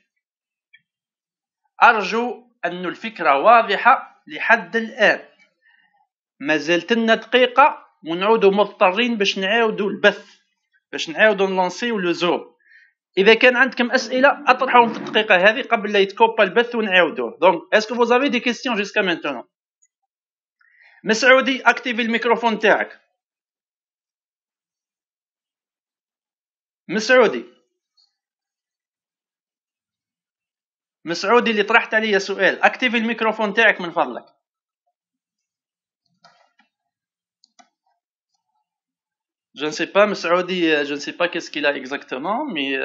أرجو أن الفكرة واضحة لحد الآن. ما زلت لنا دقيقة ونعودوا مضطرين باش نعاودوا البث باش نعاودوا نلانسيو لو زوم. إذا كان عندكم أسئلة أطرحوهم في الدقيقة هذه قبل لا يتكوبا البث ونعاودوه. Donc est-ce que vous avez des questions jusqu'à maintenant? مسعودي اكتيفي الميكروفون تاعك. مسعودي اللي طرحت عليا سؤال اكتيفي الميكروفون تاعك من فضلك. Je ne sais pas مسعودي je ne sais pas qu'est-ce qu'il a exactement mais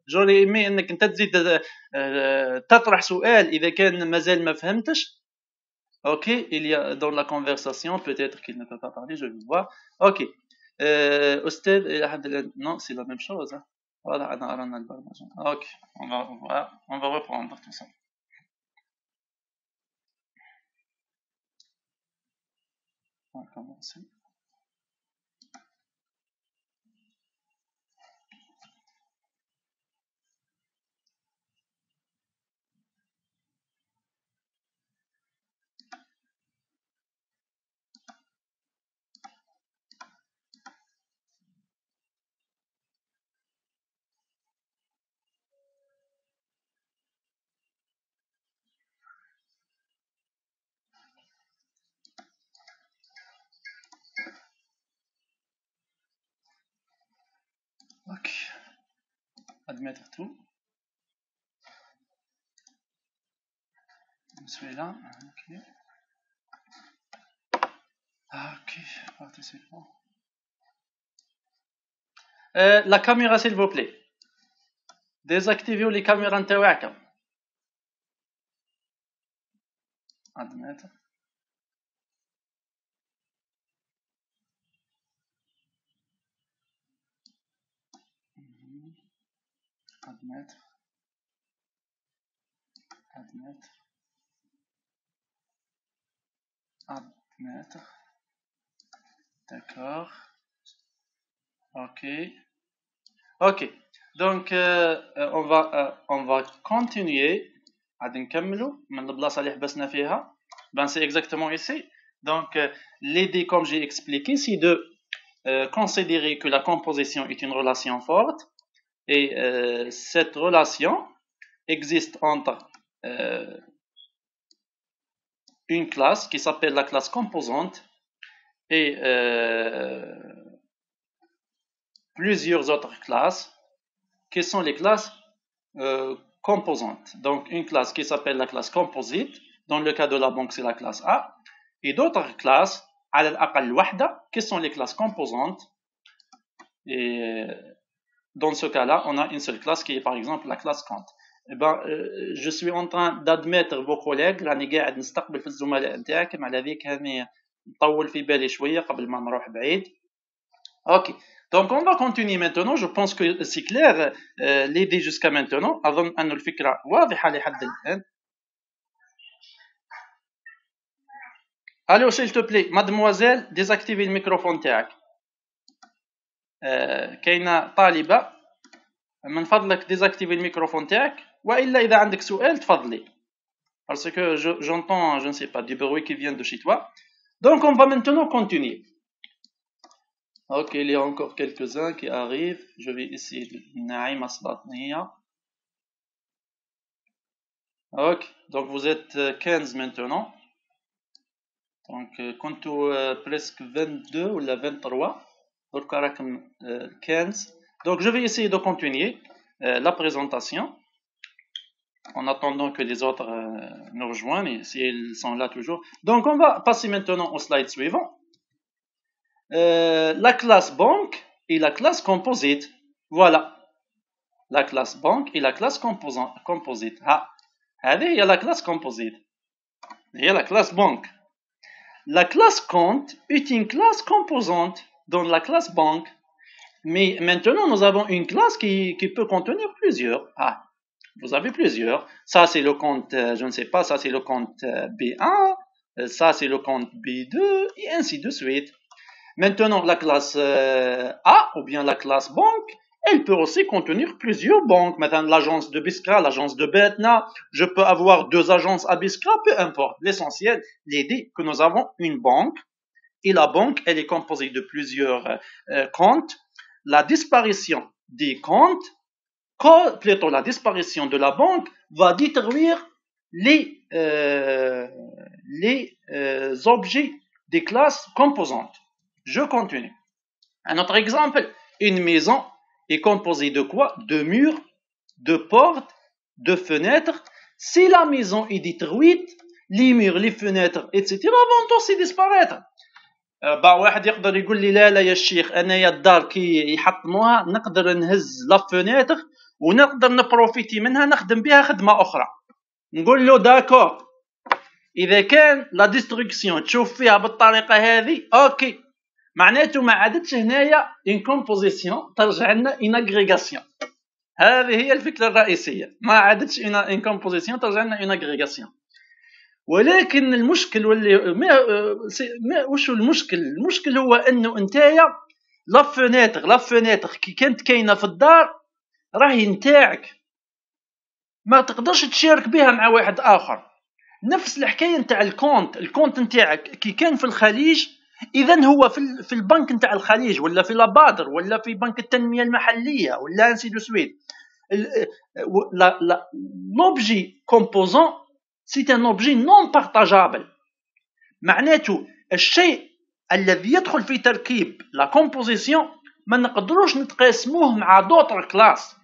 j'aurais aimé انك انت تزيد تطرح سؤال اذا كان مازال ما فهمتش. Ok, il y a dans la conversation, peut-être qu'il ne peut pas parler, je vais voir. Ok. Ustad, non, c'est la même chose. Hein. Voilà, ok, on va reprendre tout ça. On va commencer. Ok. Admettre tout. Celui-là. Ok. Ok, participant. La caméra, s'il vous plaît. Désactivez les caméras نتاعكم. Admettre. Admettre. Admettre. Admettre. D'accord. Ok. Ok. Donc on va continuer. غادي نكملوا من البلاصه اللي حبسنا فيها. Ben c'est exactement ici. Donc l'idée comme j'ai expliqué c'est de considérer que la composition est une relation forte et cette relation existe entre une classe qui s'appelle la classe composante et plusieurs autres classes qui sont les classes composantes. Donc une classe qui s'appelle la classe composite, dans le cas de la banque c'est la classe A, et d'autres classes, على الأقل وحدة, qui sont les classes composantes. Et dans ce cas-là, on a une seule classe qui est par exemple la classe compte. Eh ben, je suis en train d'admettre vos collègues. راني قاعد نستقبل في الزملاء نتاعكم على ذيك هاني نطول في بالي شويه قبل ما نروح بعيد. Ok. Donc on va continuer maintenant. Je pense que c'est clair l'idée jusqu'à maintenant. أظن أن الفكرة واضحة لحد الآن. Allô, s'il te plaît, mademoiselle, désactivez le microphone تاعك. كاينة طالبة من فضلك désactiver le microphone تاعك وإلا إذا عندك سؤال تفضلي. Parce que j'entends, je ne sais pas, du bruit qui vient de chez toi. Donc on va maintenant continuer. Ok, il y a encore quelques-uns qui arrivent. Je vais essayer de... Naïma Slatnia. Ok, donc vous êtes 15 maintenant. Donc كنتوا presque 22 ou la 23. Donc 15. Donc je vais essayer de continuer la présentation en attendant que les autres nous rejoignent, si ils sont là toujours. Donc on va passer maintenant au slide suivant. La classe banque et la classe composite. Voilà. La classe banque et la classe composite. Ah, il y a la classe composite. Il y a la classe banque. La classe compte est une classe composante dans la classe banque. Mais maintenant, nous avons une classe qui peut contenir plusieurs. Ah, vous avez plusieurs. Ça, c'est le compte, je ne sais pas, ça, c'est le compte B1, ça, c'est le compte B2, et ainsi de suite. Maintenant, la classe A, ou bien la classe banque, elle peut aussi contenir plusieurs banques. Maintenant, l'agence de Biskra, l'agence de Betna, je peux avoir deux agences à Biskra, peu importe. L'essentiel, l'idée que nous avons une banque, et la banque, elle est composée de plusieurs comptes. La disparition des comptes, plutôt la disparition de la banque, va détruire les objets des classes composantes. Je continue. Un autre exemple, une maison est composée de quoi? De murs, de portes, de fenêtres. Si la maison est détruite, les murs, les fenêtres, etc. vont aussi disparaître. واحد يقدر يقول لي لا يا الشيخ انا يا الدار كي يحطموها نقدر نهز لا فناتر ونقدر نبروفيتي منها نخدم بها خدمه اخرى. نقول له داكور اذا كان لا ديستركسيون تشوف فيها بالطريقه هذه اوكي معناته ما عادتش هنايا ان كومبوزيسيون ترجع لنا ان اغريغاسيون. هذه هي الفكره الرئيسيه، ما عادتش ان كومبوزيسيون ترجع لنا ان اغريغاسيون. ولكن المشكل واللي وش المشكل؟ المشكل هو انه انتايا لا فونيتر كي كانت كاينه في الدار راهي نتاعك، ما تقدرش تشارك بها مع واحد اخر. نفس الحكايه نتاع الكونت نتاعك كي كان في الخليج، اذا هو في البنك نتاع الخليج ولا في لابادر ولا في بنك التنميه المحليه ولا انسي دو سويت. لوبجي كومبوزون سي ان اوبجي نون بارطاجابل. معناته الشيء الذي يدخل في تركيب لا كومبوزيسيون ما نقدروش نتقاسموه مع دوطر كلاس.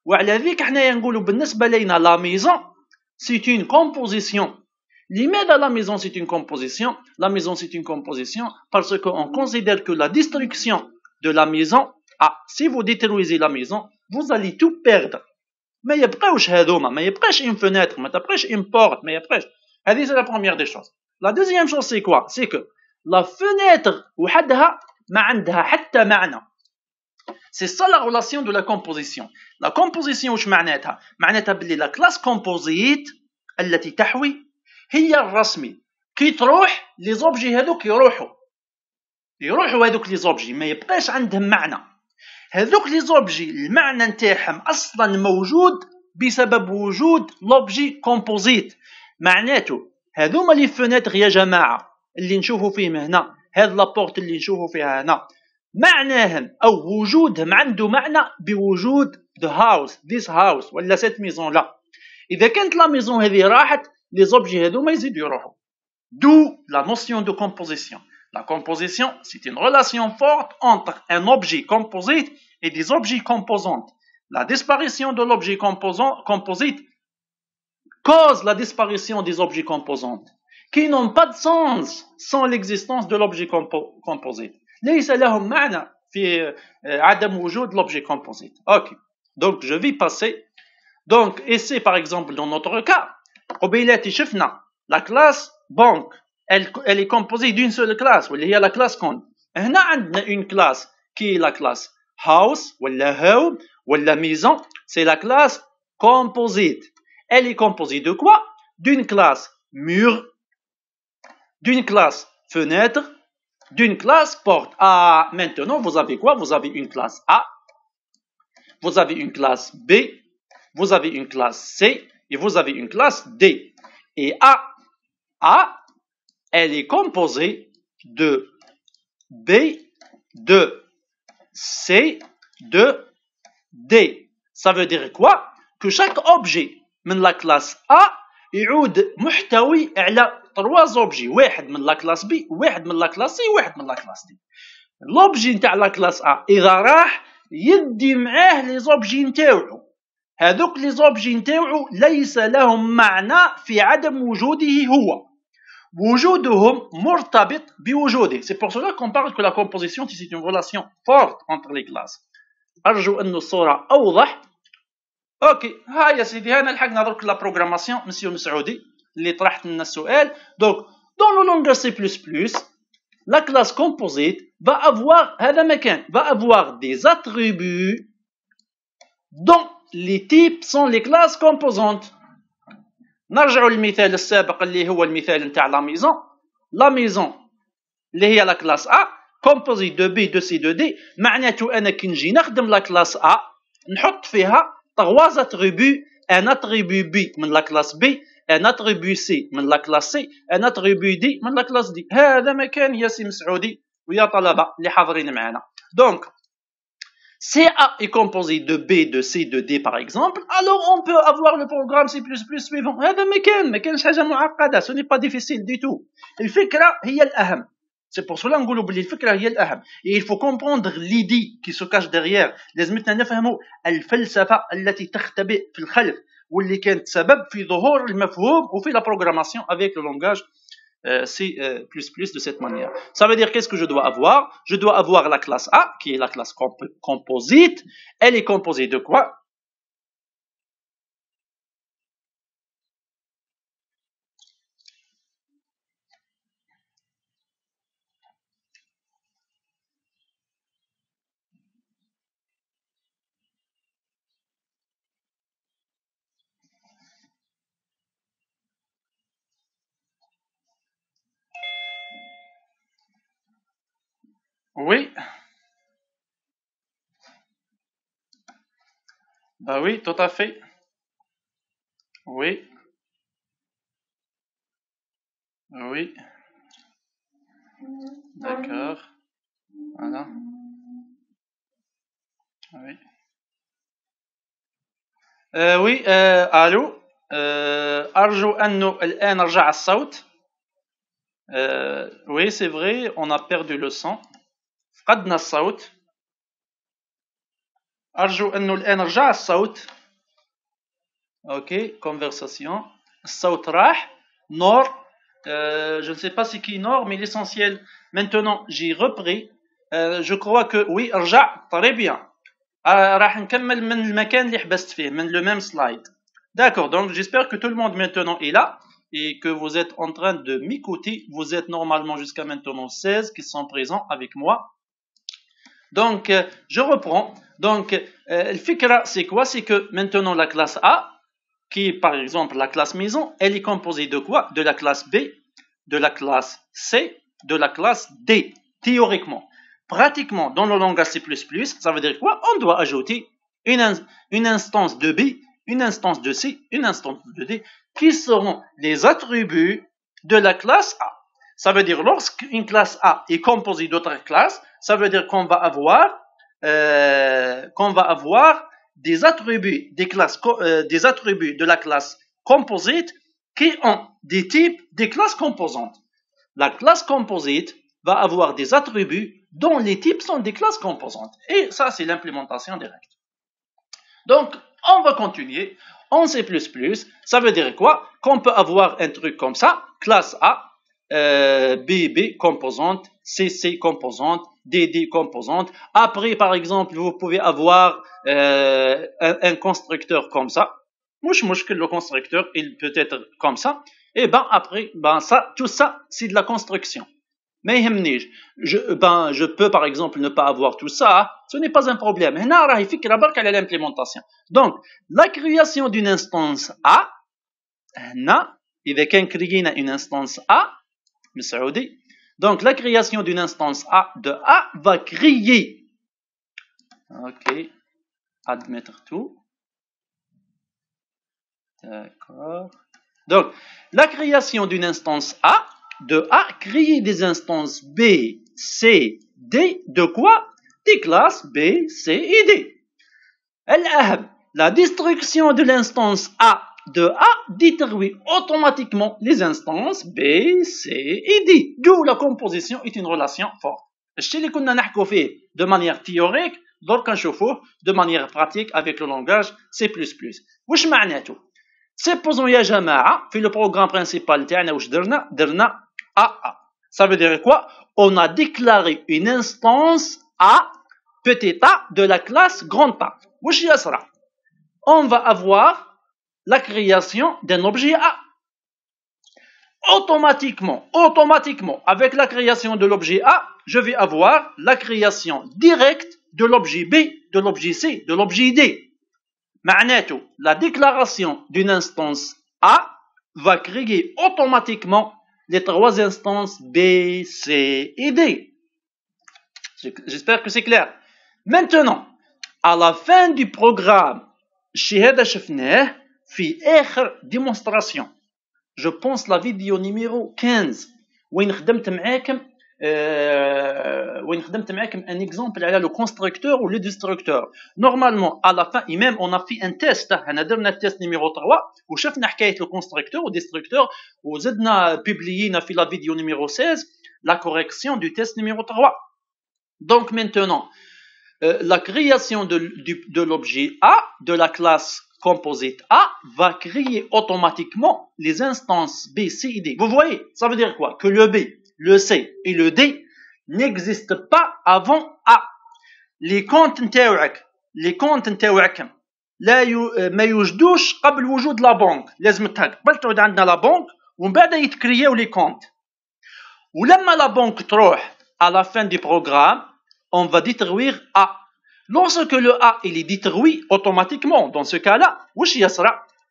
وعلى ذيك حنايا نقولوا بالنسبه لينا لا ميزون سي اون كومبوزيسيون. لماذا la maison c'est une composition? La maison c'est une composition parce qu'on considère que la destruction de la maison, si vous détruisez la maison, vous allez tout perdre. ما يبقاوش هذوما، ما يبقاش une fenêtre، ما تبقاش une porte، ما يبقاش. هذه c'est la première des choses. La deuxième chose c'est quoi? C'est que la fenêtre وحدها ما عندها حتى معنى. C'est ça la relation de la composition. La composition واش معناتها؟ معناتها باللي la classe composite التي تحوي هي الرسمي كي تروح لي زوبجي هذوك يروحوا هذوك لي زوبجي ما يبقاش عندهم معنى. هذوك لي زوبجي المعنى نتاعهم اصلا موجود بسبب وجود لوبجي كومبوزيت. معناته هذوما لي فونيتر يا جماعه اللي نشوفوا فيهم هنا، هذا لابورت اللي نشوفوا فيها هنا، معناهم او وجودهم عنده معنى بوجود ذا هاوس، ذيس هاوس ولا سيت ميزون. لا اذا كانت لا ميزون هذه راحت les objets هذوما يزيدوا يروحوا. D'où la notion de composition. La composition, c'est une relation forte entre un objet composite et des objets composants. La disparition de l'objet composite cause la disparition des objets composants qui n'ont pas de sens sans l'existence de l'objet composite. ليس لهم معنى في عدم وجود l'objet composite. Ok. Donc je vais passer. Donc ici par exemple dans notre cas قبيلاتي شفنا لا كلاس بنك elle est composée d'une seule classe واللي هي لا كلاس كون. هنا عندنا une classe qui est la classe house ولا home ولا maison, c'est la classe composite. Elle est composée de quoi? D'une classe mur, d'une classe fenêtre, d'une classe porte. Ah, maintenant vous avez quoi? Vous avez une classe A, vous avez une classe B, vous avez une classe C et vous avez une classe D. Et A, elle est composée de B, de C, de D. Ça veut dire quoi? Que chaque objet من la classe A يعود محتوي على 3 objets، واحد من la classe B، واحد من la classe C، واحد من la classe D. l'objet نتاع la classe A إذا راح يدي معاه لي زوبجي نتاوعو. هذوك لي زوبجي نتاوعو ليس لهم معنى في عدم وجوده هو، وجودهم مرتبط بوجوده. C'est pour cela qu'on parle que la composition c'est une relation forte entre les classes. أرجو أن الصورة أوضح. اوكي ها يا سيدي هنا لحقنا درك لا بروغراماسيون مسيو مسعودي اللي طرحت لنا السؤال. Donc dans le langage C++, la classe composite va avoir هذا مكان va avoir des attributs dont les types sont les classes composantes. نرجع للمثال السابق اللي هو المثال نتاع لا ميزون. لا ميزون اللي هي لا كلاس A composée de B, de C, de D. معناته انا كي نجي نخدم لا كلاس A نحط فيها 3 attributs. un attribut B من la classe B, un attribut C من la classe C, un attribut D من la classe D. هذا مكان يا سي مسعودي ويا طلبة اللي حاضرين معنا. Donc CA est composé de B, de C, de D par exemple. Alors on peut avoir le programme C++ suivant. هذا ما كانش حاجة معقدة. Ce n'est pas difficile du tout. الفكرة هي الأهم. C'est pour cela نقولوا باللي الفكرة هي الأهم. Et il faut comprendre l'idée qui se cache derrière. لازمتنا نفهموا الفلسفة التي تختبئ في الخلف واللي كانت سبب في ظهور المفهوم وفي la programmation avec le langage C++ de cette manière. Ça veut dire qu'est-ce que je dois avoir? Je dois avoir la classe A qui est la classe composite. Elle est composée de quoi? Oui. Bah oui, tout à fait. Oui. Oui. D'accord. Voilà. Oui. Oui. الو. أرجو أنه الآن رجع الصوت. Oui, c'est vrai, on a perdu le son. فقدنا الصوت. أرجو أنه الآن رجع الصوت. Ok, conversation. الصوت راح. Nord. Je ne sais pas c'est qui Nord, mais l'essentiel. Maintenant, j'ai repris. Je crois que oui, رجع. Très bien. راح نكمل من المكان اللي حبست فيه, من le même slide. D'accord, donc j'espère que tout le monde maintenant est là et que vous êtes en train de m'écouter. Vous êtes normalement jusqu'à maintenant 16 qui sont présents avec moi. Donc, je reprends. Donc, le fikra, c'est quoi? C'est que maintenant la classe A, qui est par exemple la classe maison, elle est composée de quoi? De la classe B, de la classe C, de la classe D, théoriquement. Pratiquement, dans le langage C++, ça veut dire quoi? On doit ajouter une instance de B, une instance de C, une instance de D, qui seront les attributs de la classe A. Ça veut dire lorsqu'une classe A est composée d'autres classes, ça veut dire qu'on va avoir des attributs des attributs de la classe composite qui ont des types des classes composantes. La classe composite va avoir des attributs dont les types sont des classes composantes. Et ça, c'est l'implémentation directe. Donc, on va continuer. En C++, ça veut dire quoi? Qu'on peut avoir un truc comme ça, classe A, B composante, CC composante, DD composante. Après, par exemple, vous pouvez avoir un constructeur comme ça. Mouche que le constructeur, il peut être comme ça. Et ben après, ça, tout ça, c'est de la construction. Mais je peux par exemple ne pas avoir tout ça, ce n'est pas un problème. L'implémentation. Donc, la création d'une instance A, إذا كان créer une instance A, donc la création d'une instance A de A va créer. Ok, admettre tout. D'accord. Donc, la création d'une instance A de A, créer des instances B, C, D, de quoi? Des classes B, C et D. La destruction de l'instance A de A détruit automatiquement les instances B, C et D. D'où la composition est une relation forte. الشيء اللي كنا نحكوا فيه de manière théorique, درك نشوفوه de manière pratique avec le langage C++. واش معناته؟ Supposons يا جماعة في le programme principal تاعنا واش درنا AA. Ça veut dire quoi? On a déclaré une instance A, petit a, de la classe grand A. واش يصرى؟ On va avoir la création d'un objet A. Automatiquement, avec la création de l'objet A, je vais avoir la création directe de l'objet B, de l'objet C, de l'objet D. معناته, la déclaration d'une instance A va créer automatiquement les trois instances B, C et D. J'espère que c'est clair. Maintenant, à la fin du programme, الشيء هذا شفناه في آخر démonstration. Je pense la vidéo numéro 15 وين خدمت معاكم un exemple على le constructeur ou le destructeur. Normalement, à la fin, et même on a fait un test. احنا درنا التست numéro 3 وشفنا حكاية le constructeur ou destructeur وزدنا publié في la vidéo numéro 16 la correction du test numéro 3. Donc maintenant, la création de l'objet A, de la classe composite A, va créer automatiquement les instances B, C et D. Vous voyez, ça veut dire quoi? Que le B, le C et le D n'existent pas avant A. Les comptes نتاوعك ما يوجدوش قبل وجود لا بنك. لازم قبل تعود عندنا لا بنك ومن بعد يتكرياو لي كونت. ولما لا بنك تروح à la fin du programme, on va détruire A. Lorsque le A il est détruit automatiquement, dans ce cas-là,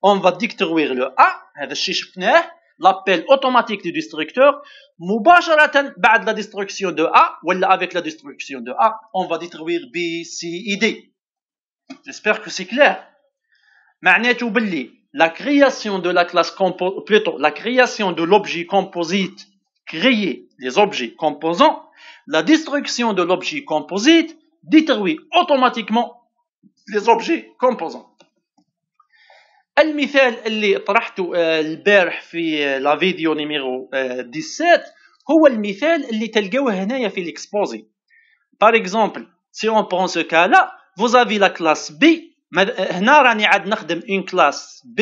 on va détruire le A, هذا الشيء شفناه, l'appel automatique du destructeur, مباشرة بعد la destruction de A, ou avec la destruction de A, on va détruire B, C et D. J'espère que c'est clair. معناته باللي la création de la classe plutôt la création de l'objet composite, créer les objets composants, la destruction de l'objet composite détruit automatiquement les objets composants. المثال اللي طرحته البارح في لا فيديو نيميرو 17 هو المثال اللي تلقاوه هنايا في l'exposé. Par exemple, si on prend ce cas-là, vous avez la classe B. هنا راني عاد نخدم une classe B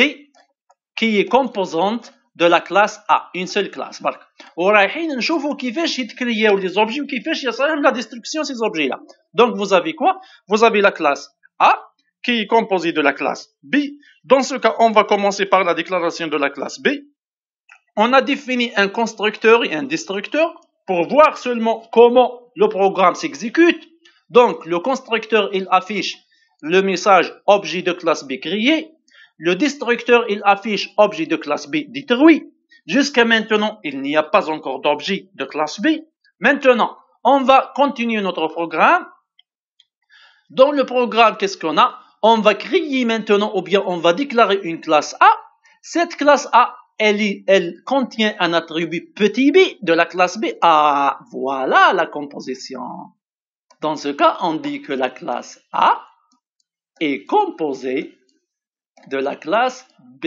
qui est composante de la classe A, une seule classe برك. ورايحين نشوفوا كيفاش يتكرياو لي زوبجي وكيفاش يصير la destruction ces objets là. Donc vous avez quoi? Vous avez la classe A qui est composée de la classe B. Dans ce cas, on va commencer par la déclaration de la classe B. On a défini un constructeur et un destructeur pour voir seulement comment le programme s'exécute. Donc le constructeur il affiche le message objet de classe B créé. Le destructeur il affiche objet de classe B détruit. Jusqu'à maintenant, il n'y a pas encore d'objet de classe B. Maintenant, on va continuer notre programme. Dans le programme, qu'est-ce qu'on a? On va créer maintenant, ou bien on va déclarer une classe A. Cette classe A, elle contient un attribut petit b de la classe B. Ah, voilà la composition. Dans ce cas, on dit que la classe A est composée de la classe B.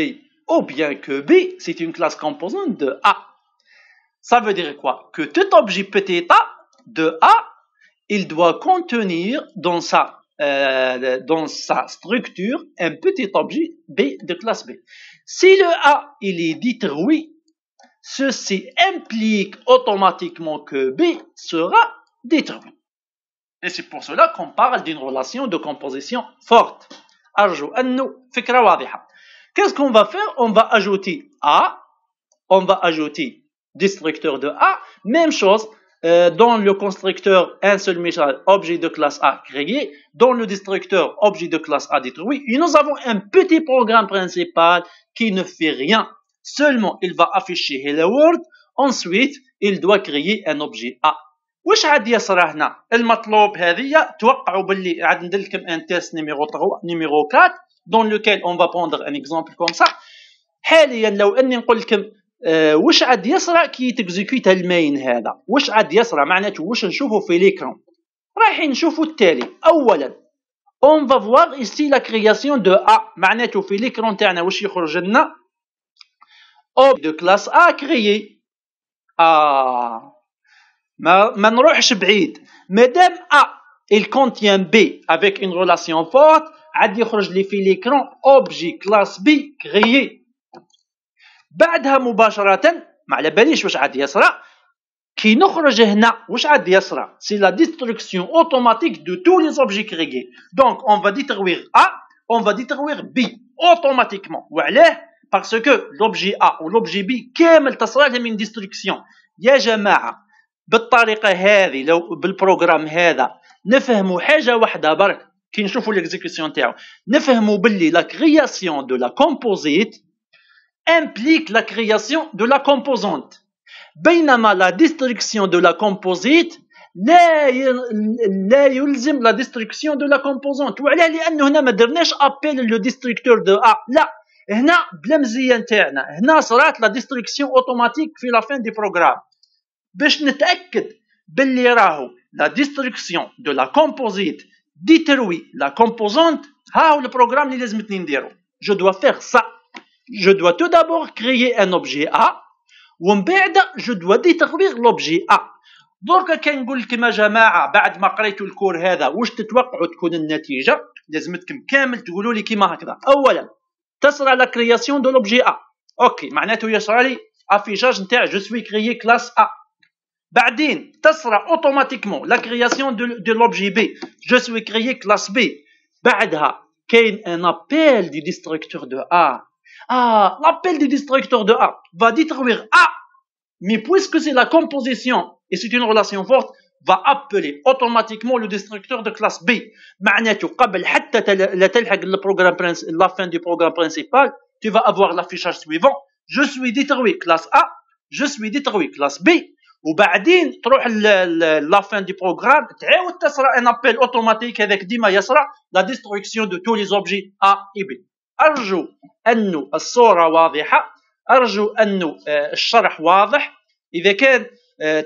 Ou bien que B, c'est une classe composante de A. Ça veut dire quoi? Que tout objet petit a de A, il doit contenir dans sa structure un petit objet B de classe B. Si le A il est détruit, ceci implique automatiquement que B sera détruit. Et c'est pour cela qu'on parle d'une relation de composition forte. أرجو أنه فكرة واضحة. Qu'est-ce qu'on va faire? On va ajouter A, on va ajouter destructeur de A, même chose. Dans le constructeur, un seul message, objet de classe A créé. Dans le destructeur, objet de classe A détruit. Et nous avons un petit programme principal qui ne fait rien. Seulement, il va afficher Hello World. Ensuite, il doit créer un objet A. واش عاد يصرى هنا؟ المطلوب هذه توقعوا باللي عاد ندير لكم ان تيست نيميرو 3 نيميرو 4 dans lequel on va prendre un exemple comme ça. حاليا لو اني نقول لكم واش عاد يصرى كي تكزيكوت المين هذا؟ واش عاد يصرى؟ معناته واش نشوفوا في ليكرون؟ رايحين نشوفوا التالي. اولا on va voir ici la création de A. معناته في ليكرون تاعنا واش يخرج لنا؟ objet de classe A créé. ما نروحش بعيد. مادام A il contient B avec une relation forte, عاد يخرج لي في ليكرون objet classe B créé. بعدها مباشرة ما على باليش واش عاد يصرى. كي نخرج هنا واش عاد يصرى؟ c'est la destruction automatique de tous les objets créés. Donc on va détruire A, on va détruire B automatiquement. وعلاه؟ parce que l'objet A ou l'objet B كامل تصرى لهم une destruction. يا جماعة بالطريقة هذه لو بالبروغرام هذا نفهموا حاجة واحدة برك كي نشوفوا l'exécution تاعو نفهموا باللي la création de la composite implique la création de la composante بينما la destruction de la composite لا يلزم la destruction de la composante. وعلاه؟ لأنه هنا ما درناش appel le destructeur de A. لا هنا بلا مزيان تاعنا هنا صرات la destruction automatique في la fin du programme. باش نتأكد باللي راهو la destruction de la composite détruit la composante. ها هو البروغرام اللي لازمتني نديرو. je dois faire ça. je dois tout d'abord créer un objet A ومن بعد je dois détruire l'objet A. دركا كان نقول لكم يا جماعه بعد ما قريتوا الكور هذا واش تتوقعوا تكون النتيجه؟ لازمتكم كامل تقولوا لي كيما هكذا. اولا تصرى la création de l'objet A. اوكي معناته يصرى لي affichage نتاع je suis créé classe A. بعدين تصرى automatiquement la création de l'objet B. je suis créé classe B. بعدها كاين un appel du destructeur de A. L'appel du destructeur de A va détruire A. Mais puisque c'est la composition et c'est une relation forte, va appeler automatiquement le destructeur de classe B. معناته قبل حتى لا تلحق la fin du programme principal, tu vas avoir l'affichage suivant. جو سوي ديتروي كلاس ا، جو سوي ديتروي كلاس بي، وبعدين تروح لافان دي بروغرام تعاود تصرا ان ابيل اوتوماتيك، هذاك ديما يصرا لا ديستركسيون دو تو لي زوبجي ا اي بي. ارجو انه الصوره واضحه، ارجو انه الشرح واضح. اذا كان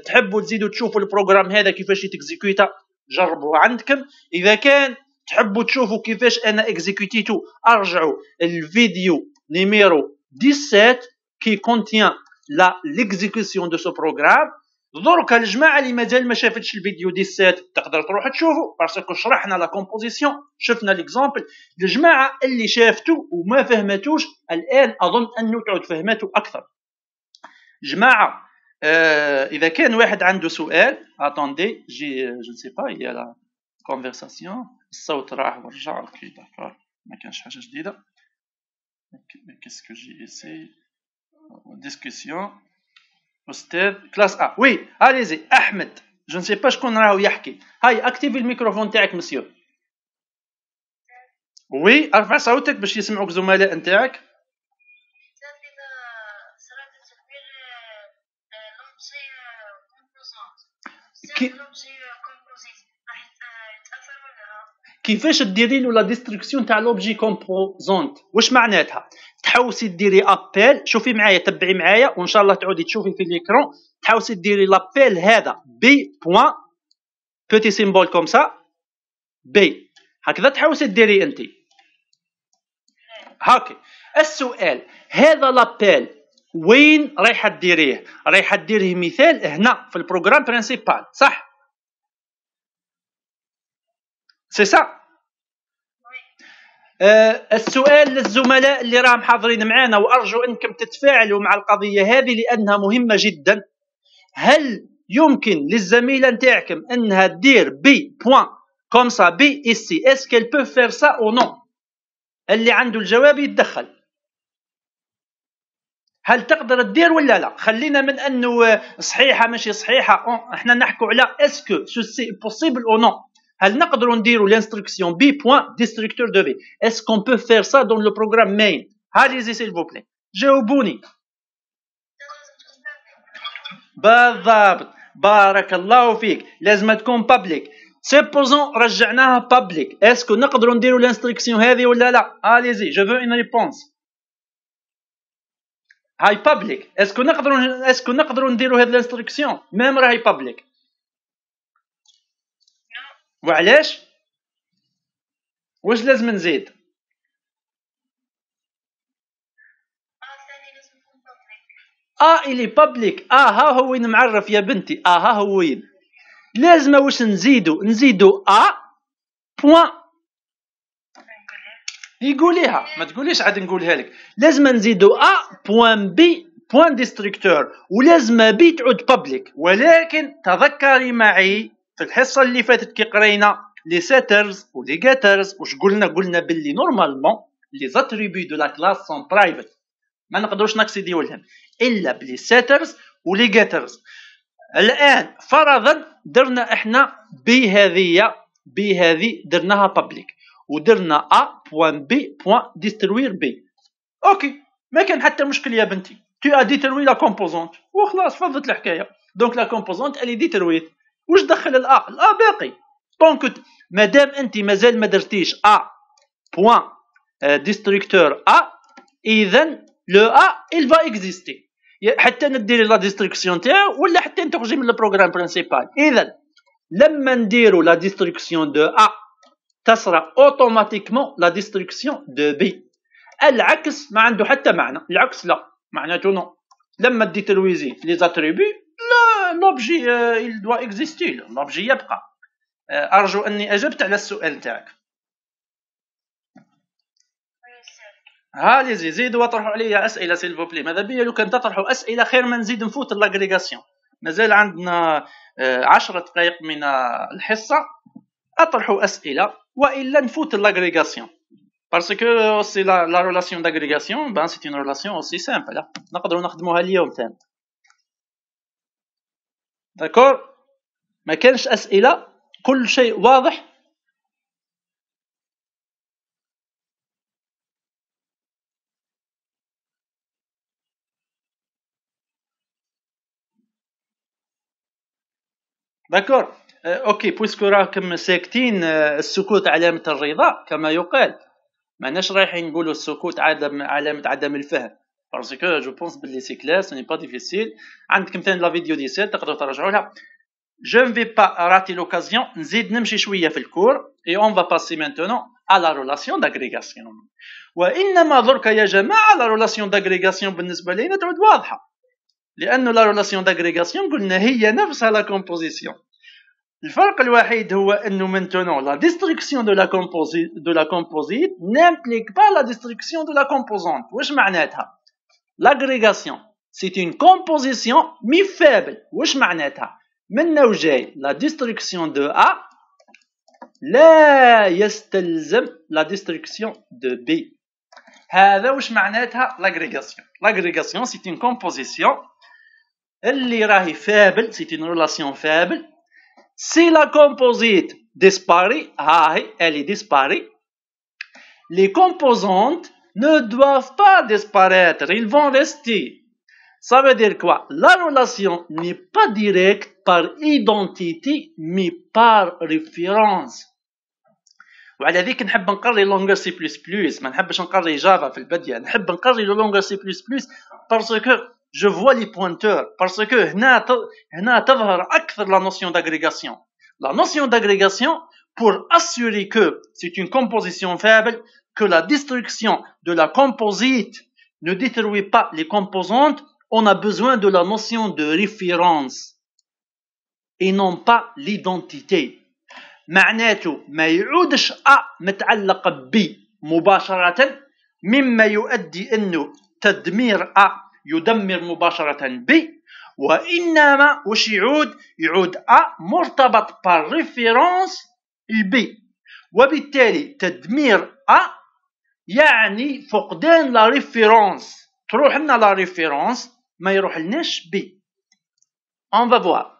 تحبوا تزيدوا تشوفوا البروغرام هذا كيفاش يتكزيكوتا جربوه عندكم. اذا كان تحبوا تشوفوا كيفاش انا اكزيكوتيتو ارجعوا الفيديو نيميرو 17 كي كونتيان لا ليكزيكوسيون دو سو بروغرام. درك الجماعه اللي مازال ما شافتش الفيديو 17 تقدر تروح تشوفوا باسكو شرحنا لا كومبوزيسيون، شفنا ليكزامبل. الجماعه اللي شافتو وما فهمتوش الان اظن انه تعود فهمته اكثر. جماعه اذا كان واحد عنده سؤال اتوندي جي جو نسي با يا لا كونفرساسيون، الصوت راح ورجع. اوكي داكور، ما كانش حاجه جديده. كيسكو جي اسي ديسكسيون استاذ كلاس ا. وي اليزي احمد، جو نسي با شكون راهو يحكي. هاي اكتيفي الميكروفون تاعك مسيو. وي ارفع صوتك باش يسمعوك زملاء نتاعك. كيفاش ديري له لا ديستركسيون تاع لوبجي كومبوزونت؟ واش معناتها؟ تحوسي ديري ابيل، شوفي معايا تبعي معايا وان شاء الله تعودي تشوفي في ليكرون. تحوسي ديري لابيل هذا بي بوين بوتي سيمبول كوم سا بي، هكذا تحوسي ديري انت. هاكي السؤال، هذا لابيل وين رايحه ديريه؟ رايحه ديريه مثال هنا في البروغرام برينسيبال، صح؟ سي سا. السؤال للزملاء اللي راهم حاضرين معنا، وارجو انكم تتفاعلوا مع القضيه هذه لانها مهمه جدا. هل يمكن للزميله نتاعكم انها دير بي بوين كوم سا بي اسي؟ اسكو elle peut faire ça ou non؟ اللي عنده الجواب يتدخل. هل تقدر تدير ولا لا؟ خلينا من انه صحيحه ماشي صحيحه، احنا نحكوا على اسكو سي بوسيبل او نو. هل نقدروا نديروا l'instruction b point destructeur de b؟ est-ce qu'on peut faire ça dans le programme main؟ allez-y s'il vous plaît جاوبوني. بالضبط، بارك الله فيك، لازم تكون public. supposons رجعناها public، اسكو نقدروا نديروا l'instruction هذه ولا لا؟ allez-y je veux une réponse. هاي public، اسكو نقدروا نديروا هذه l'instruction ميم راهي public؟ وعلاش؟ واش لازم نزيد؟ إلي بابليك. ها هو وين معرف يا بنتي. ها هو وين لازم واش نزيدو بوين. يقوليها ما تقوليش عاد نقولها لك. لازم نزيدو بوين بي بوين ديستركتور، ولازم بي تعود بابليك. ولكن تذكري معي في الحصه اللي فاتت كي قرينا لي سيترز ولي جيترز واش قلنا باللي نورمالمون لي زاتريبي دو لا كلاس سون برايفت، ما نقدروش نكسيديو لهم الا بلي سيترز ولي جيترز. الان فرضا درنا احنا بي هذه درناها بابليك، ودرنا بوين بي بوين ديستروير بي. اوكي ما كان حتى مشكل يا بنتي، tu as détruit la composante وخلاص فضت الحكايه. دونك لا كومبوزونت اللي ديترويت، واش دخل الأ باقي. دونك مادام انت مازال ما درتيش بوين ديستركتور اذا لو il va exister حتى نديري لا ديستركسيون تاعو ولا حتى نخرجي من البروغرام برينسيبال. اذا لما نديرو لا ديستركسيون دو تصرى اوتوماتيكمون لا ديستركسيون دو بي. العكس ما عنده حتى معنى، العكس لا معناته نو. لما ديترويزي لي زاتريبي لا لوبجي il doit exister، لوبجي يبقى. ارجو اني اجبت على السؤال تاعك. هالي زيدوا واطرحوا عليا اسئله سيل فوبلي. ماذا بيا لو كان تطرحوا اسئله خير ما نزيد نفوت لاغريغاسيون. مازال عندنا 10 دقائق من الحصه، اطرحوا اسئله والا نفوت لاغريغاسيون. parce que aussi la relation d'agrégation ben c'est une relation aussi simple نقدروا نخدموها اليوم ثاني. داكور ما كانش اسئله، كل شيء واضح. داكور. اوكي، بويسكو راكم ساكتين، السكوت علامة الرضا كما يقال. ماناش رايحين نقولوا السكوت علامة عدم الفهم، باسكو جو بونس بلي سي كلير، سي ني با ديفيسيل. عندك مثلا لا فيديو 17 تقدروا ترجعوا لها. Je ne vais pas rater l'occasion. نزيد نمشي شوية في الكور et on va passer maintenant à la relation d'agrégation. وإنما درك يا جماعة la relation d'agrégation بالنسبة لنا تعود واضحة، لأنه la relation d'agrégation قلنا هي نفسها la composition. الفرق الوحيد هو أنه maintenant la destruction de la composite n'implique pas la destruction de la composante. واش معناتها؟ l'agrégation c'est une composition mi faible. واش معناتها؟ من وجاي la destruction de A لا يستلزم la destruction de B. هذا واش معناتها l'agrégation. L'agrégation c'est une composition اللي راهي faible, c'est une relation faible. Si la composite disparaît, elle est disparue, les composantes ne doivent pas disparaître, ils vont rester. Ça veut dire quoi? La relation n'est pas directe par identité, mais par référence. وعلى ذيك نحب نقري لونغر سي بلس بلس، ما نحبش نقري جافا في البداية، نحب نقري لونغر سي بلس بلس باسكو je vois les pointeurs, parce que هنا تظهر أكثر la notion d'agrégation. La notion d'agrégation pour assurer que c'est une composition faible, que la destruction de la composite ne détruit pas les composantes, on a besoin de la notion de référence et non pas l'identité. معناته ما يعودش A متعلق ب مباشرة، مما يؤدي أنه تدمير A يدمر مباشرة ب، وإنما وش يعود A مرتبط par référence ب، وبالتالي تدمير A يعني فقدان لا ريفيرونس. تروح لنا لا ريفيرونس ما يروح لناش B. On va voir.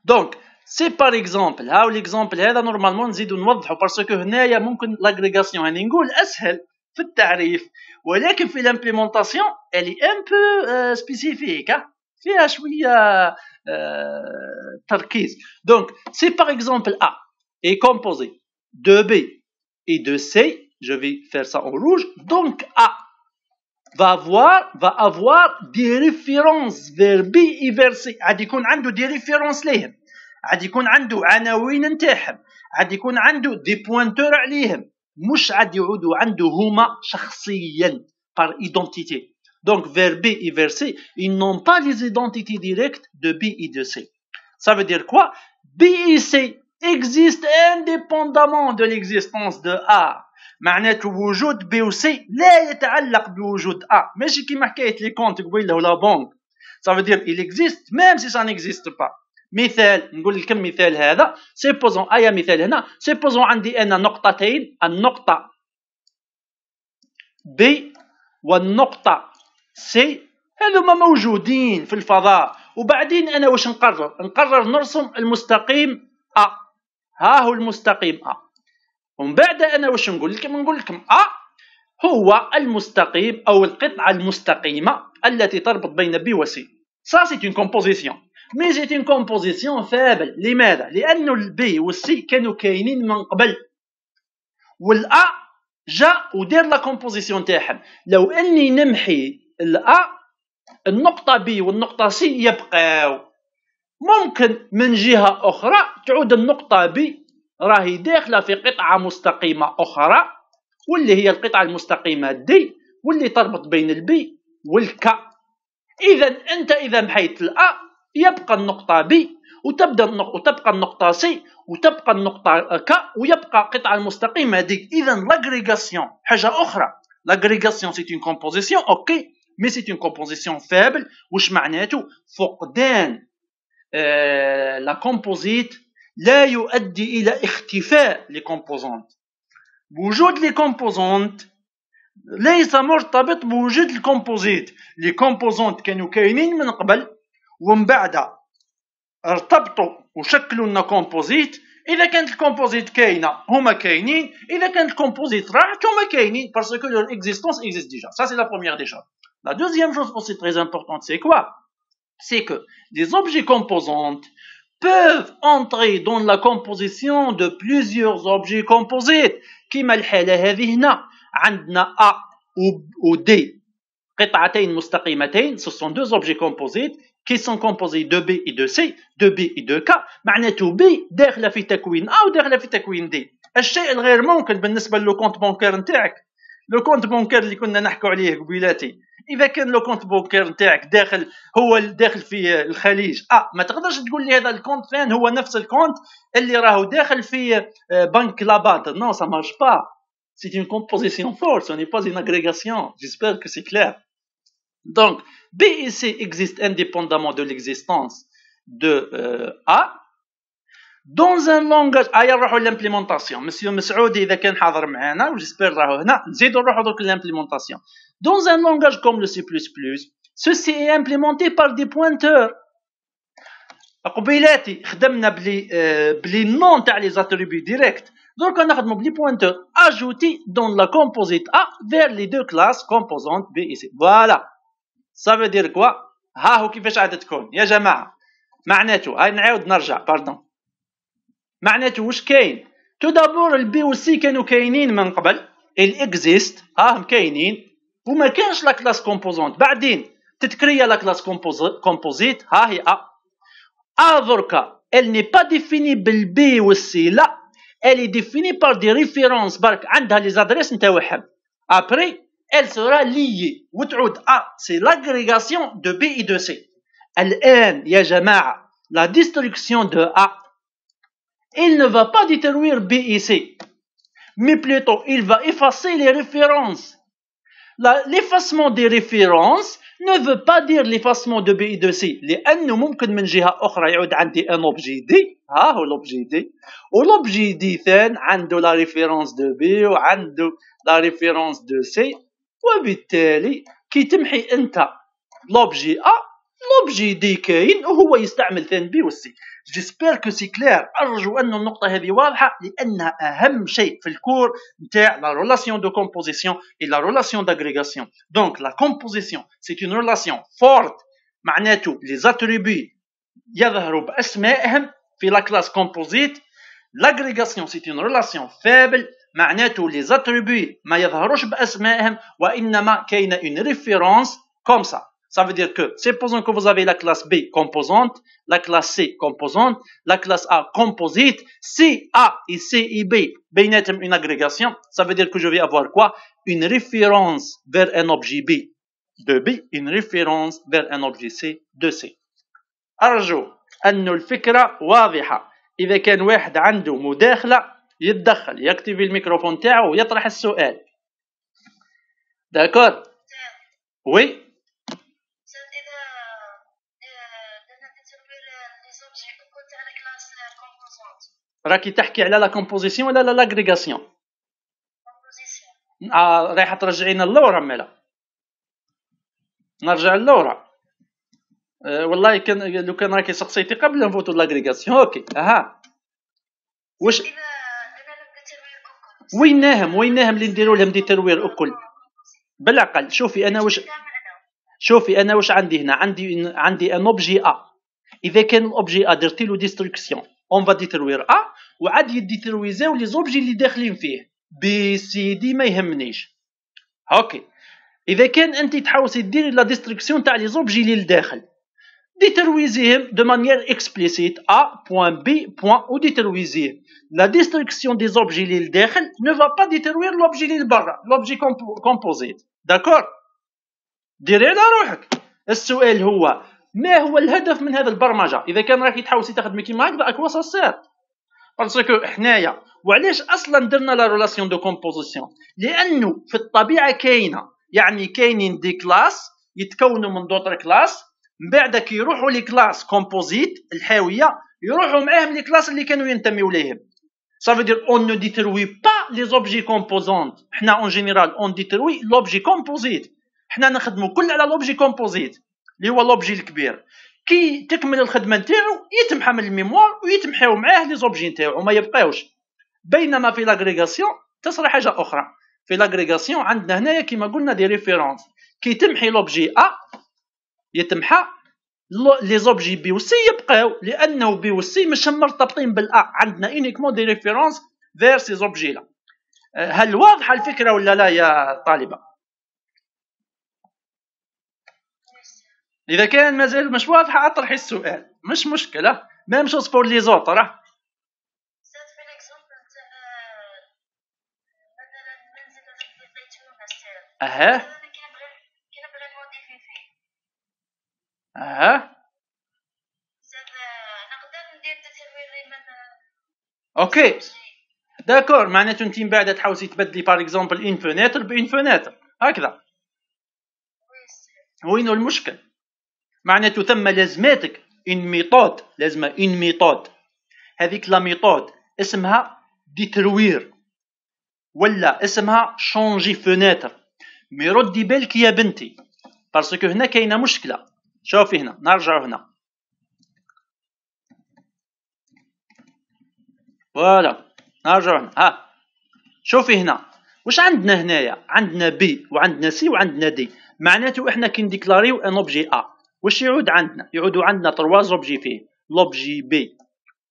Donc سي بار اكزومبل، هاو ليكزومبل هذا نورمالمون نزيدو نوضحو باسكو هنايا ممكن لاغريغاسيون هاني نقول اسهل في التعريف، ولكن في الامبليمونطاسيون الي ان بو سبيسيفيك، فيها شويه تركيز. دونك سي بار اكزومبل A est composé de B et de C, je vais faire ça en rouge. Donc A va avoir des références vers B et vers C. غادي يكون عنده des références ليهم، عاد يكون عنده عناوين نتاعهم، عاد يكون عنده دي بوينتور عليهم، مش عاد يعودوا عنده هما شخصيا par identité. Donc vers B et vers C, ils n'ont pas les identités directes de B et de C. Ça veut dire quoi? B et C existent indépendamment de l'existence de A. معناته وجود B و C لا يتعلق بوجود A، ماشي كيما حكاية لي كونت قبيله ولا بنك. Ça veut dire il existe même si ça n'existe pas. مثال نقول لكم مثال هذا، سيبوزون ايا مثال هنا، سيبوزون عندي انا نقطتين، النقطة B والنقطة C هذوما موجودين في الفضاء، وبعدين انا واش نقرر نرسم المستقيم A. ها هو المستقيم A، ومن بعد انا واش نقول لكم A هو المستقيم او القطعة المستقيمة التي تربط بين B و C. Ça c'est une composition. Mais c'est une composition faible. لماذا؟ لأنه البي والسي كانوا كاينين من قبل، والأ جاء ودير لا كومبوزيسيون تاعهم. لو أني نمحي الأ، النقطة بي والنقطة سي يبقاو. ممكن من جهة أخرى تعود النقطة بي راهي داخلة في قطعة مستقيمة أخرى، واللي هي القطعة المستقيمة دي، واللي تربط بين البي والكا. إذا أنت إذا محيت الأ يبقى النقطة B وتبقى النقطة C وتبقى النقطة K ويبقى قطعة المستقيمة دي. إذا l'agrégation حاجة أخرى. L'agrégation c'est une composition ok, mais c'est une composition faible. وش معناته؟ فقدان la composite لا يؤدي إلى اختفاء les composantes. وجود les composantes ليس مرتبط بوجود الكومبوزيت. les composantes كانوا كاينين من قبل ومن بعد ارتبطوا وشكلوا لنا كومبوزيت. اذا كانت الكومبوزيت كاينه هما كاينين، اذا كانت الكومبوزيت راحت هما كاينين، parce que leur existence existe déjà. Ça c'est la première des choses. La deuxième chose aussi très importante, c'est quoi? C'est que des objets composantes peuvent entrer dans la composition de plusieurs objets composites. كما الحالة هذه هنا عندنا A ou D قطعتين مستقيمتين. Ce sont deux objets composites qui sont composés de B et de C, de B et de K. معناته B داخلة في تكوين A وداخلة في تكوين D. الشيء الغير ممكن بالنسبة للو كونت بانكير نتاعك. لو كونت بانكير اللي كنا نحكوا عليه قبيلاتي، اذا كان لو كونت بانكير نتاعك داخل هو داخل في الخليج ما تقدرش تقول لي هذا الكونت فين هو نفس الكونت اللي راهو داخل في بنك لاباد. نو ça marche pas, c'est une composition forte, ce n'est pas une agrégation. J'espère que c'est clair. Donc B et C existent indépendamment de l'existence de A dans un langage. نروحوا للامبليمونطاسيون. مسيو مسعودي اذا كان حاضر معنا وجيسبر راهو هنا، نزيدوا نروحوا دوك للامبليمونطاسيون. Dans un langage comme le C++, ceci est implémenté par des pointeurs. قبيلاتي خدمنا بلي نون تاع لي زاتريبي ديريكت، درك نخدموا بلي بوينتور اجوتي dans la composite A vers les deux classes composantes B et C. Voilà. Ça veut dire quoi؟ ها هو كيفاش عاد تكون يا جماعه. معناته هاي نعاود نرجع باردون. معناته واش كاين؟ تو دابور البي والسي كانوا كاينين من قبل، الاكزيست هم كاينين وما كانش لا كلاس كومبوزونت. بعدين تتكريا لا كلاس كومبوزيت ها هي ا دركا elle n'est pas définie بالبي والسي، لا elle est définie par des références برك عندها لي زادريس نتاعهم. après elle sera liée وتعود c'est l'agrégation de B et de C. الان يا جماعه la destruction de A il ne va pas détruire B et C, mais plutôt il va effacer les références. L'effacement des références ne veut pas dire l'effacement de B et de C، لأنه ممكن من جهة أخرى يعود عندي un objet D، ها هو l'objet D، والobjet D ثان عنده la référence de B وعنده la référence de C، وبالتالي كي تمحي أنت l'objet A l'objet D كاين وهو يستعمل ثان B و C. J'espère que c'est clair. أرجو أن النقطة هذه واضحة لأنها أهم شيء في الكور نتاع la relation de composition et la relation d'agrégation. Donc la composition c'est une relation forte، معناته les attributs يظهروا بأسمائهم في la classe composite. L'agrégation c'est une relation faible، معناته les attributs ما يظهروش بأسمائهم وإنما كاينة une référence comme ça. Ça veut dire que, supposons que vous avez la classe B composante, la classe C composante, la classe A composite, C, A et C et B, بيناتهم une agrégation, ça veut dire que je vais avoir quoi? Une référence vers un objet B de B, une référence vers un objet C de C. أرجو أن الفكرة واضحة. إذا كان واحد عنده مداخلة يتدخل يكتب الميكروفون تاعه ويطرح السؤال. D'accord? Oui. راكي تحكي على لا كومبوزيسيون ولا لا لاغريغاسيون؟ رايحه ترجعينا اللورا مالا نرجع اللورا. والله كان لو كان راكي سقسيتي قبل نفوتو لاغريغاسيون. اوكي واش ويناهم اللي نديروا لهم دي تروير اكل بالعقل. شوفي انا واش عندي هنا، عندي ان اوبجي ا. اذا كان الاوبجي ا درتي له ديستركسيون on va détruire A وعاد يديترويزاو لي زوبجي اللي داخلين فيه بي سي دي ما يهمنيش. اوكي اذا كان انت تحاولي ديري لا ديستركسيون تاع لي زوبجي اللي لداخل détruisez de manière explicite A point B point ou détruisez. La destruction des objets اللي لداخل ne va pas détruire l'objet اللي لبرا l'objet composite. d'accord؟ ديري على روحك. السؤال هو ما هو الهدف من هذا البرمجه؟ اذا كان راكي تحاولي تخدمي كيما هكذا اكوا صار باسكو حنايا وعلاش اصلا درنا لا ريلاسيون دو كومبوزيسيون؟ لانه في الطبيعه كاينه يعني كاينين دي كلاس يتكونوا من دوطر كلاس، من بعد كي يروحوا لي كلاس كومبوزيت الحاويه يروحوا معاهم لي كلاس اللي كانوا ينتميوا ليهم. Ça veut dire on ne détruit pas les objets composants. حنا en général on détruit l'objet composite. حنا نخدموا كل على l'objet composite اللي هو لوبجي الكبير. كي تكمل الخدمه نتاعو يتمحى من الميموار ويتمحيو معاه لي زوبجي نتاعو وما يبقاوش. بينما في لاغريغاسيون تصرى حاجه اخرى. في لاغريغاسيون عندنا هنايا كيما قلنا دي ريفيرونس، كي تمحي لوبجي ا يتمحى لي زوبجي بي و سي يبقاو، لانه بي و سي مش مرتبطين بالا، عندنا انيكمون دي ريفيرونس فير سي زوبجي لا. هل واضحه الفكره ولا لا يا طالبه؟ اذا كان مازال مش واضحه اطرحي السؤال، مش مشكله. ميم شوز بور لي زوتر. مثلا المنزل الذي لقيته اها اها نقدر ندير تسوير اوكي داكور. معناته انت من بعد تحاولي تبدلي باغ اكزومبل ان فونيتر بان فونيتر هكذا. وين المشكل؟ معناته ثم لازماتك ان ميثود، لازمه ان ميثود. هذيك لا ميثود اسمها ديتروير ولا اسمها شونجي فونيتر. مي ردي بالك يا بنتي باسكو هنا كاينه مشكله. شوفي هنا، نرجعوا هنا. فوالا نرجعوا هنا. ها شوفي هنا واش عندنا هنايا؟ عندنا بي وعندنا سي وعندنا دي. معناته احنا كي نديكلاريو ان اوبجي ا واش يعود عندنا؟ يعودوا عندنا 3 زوبجي فيه، لوبجي بي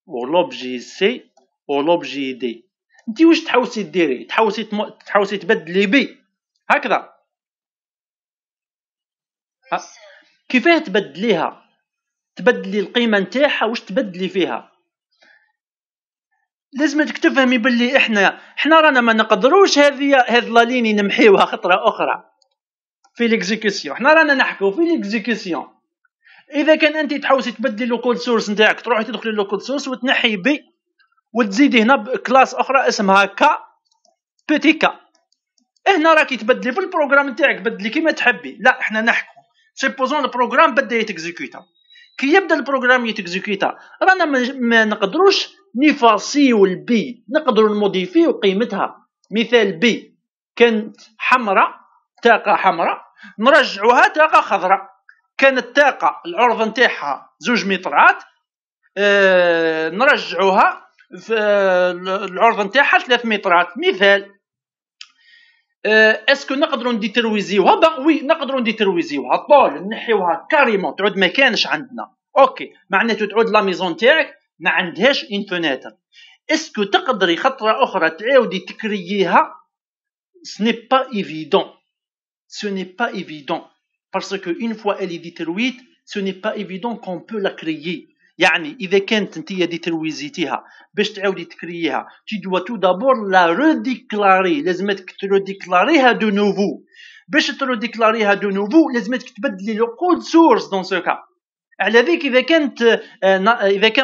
ولوبجي سي ولوبجي دي. انت واش تحوسي ديري؟ تحوسي تبدلي بي هكذا. كيفاه تبدليها؟ تبدلي القيمه نتاعها. واش تبدلي فيها؟ لازمك تفهمي باللي احنا رانا ما نقدروش هذه لا ليني نمحيوها خطره اخرى في ليكزيكسيون. احنا رانا نحكوا في ليكزيكسيون. اذا كان انت تحوسي تبدلي لو كود سورس نتاعك، تروحي تدخلي لو كود سورس وتنحي بي وتزيدي هنا كلاس اخرى اسمها كا بيتي كا. هنا راكي تبدلي في البروغرام نتاعك، بدلي كيما تحبي. لا احنا نحكوا سيبوزون البروغرام بدا يتكزيكوتا. كي يبدا البروغرام يتكزيكوتا رانا ما نقدروش نفاسيو البي، نقدروا نموديفيو قيمتها. مثال بي كانت حمراء، طاقه حمراء، نرجعوها طاقه خضراء. كانت طاقه العرض نتاعها 2 مترات، نرجعوها في العرض نتاعها 3 مترات. مثال اسكو نقدروا نديترويزيوها؟ وي نقدروا نديترويزيوها طول، نحيوها كاريمون تعود ما كانش عندنا. اوكي معناته تعود لا ميزون تاعك ما عندهاش ان فونيتر. اسكو تقدري خطره اخرى تعاودي تكرييها؟ سني با ايفيدون، سو ني با ايفيدون باسكو اون فوا الي ديترويت سو ني با ايفيدون كون بو لا كريي. يعني اذا كانت انتيا ديترويزيتيها باش تعاودي تكرييها تي دوا تو دابور لا روديكلاري، لازمك تروديكلاريها دو نوفو. باش تروديكلاريها دو نوفو لازمك تبدلي لو كود سورس دون سو كا. على ذيك اذا كان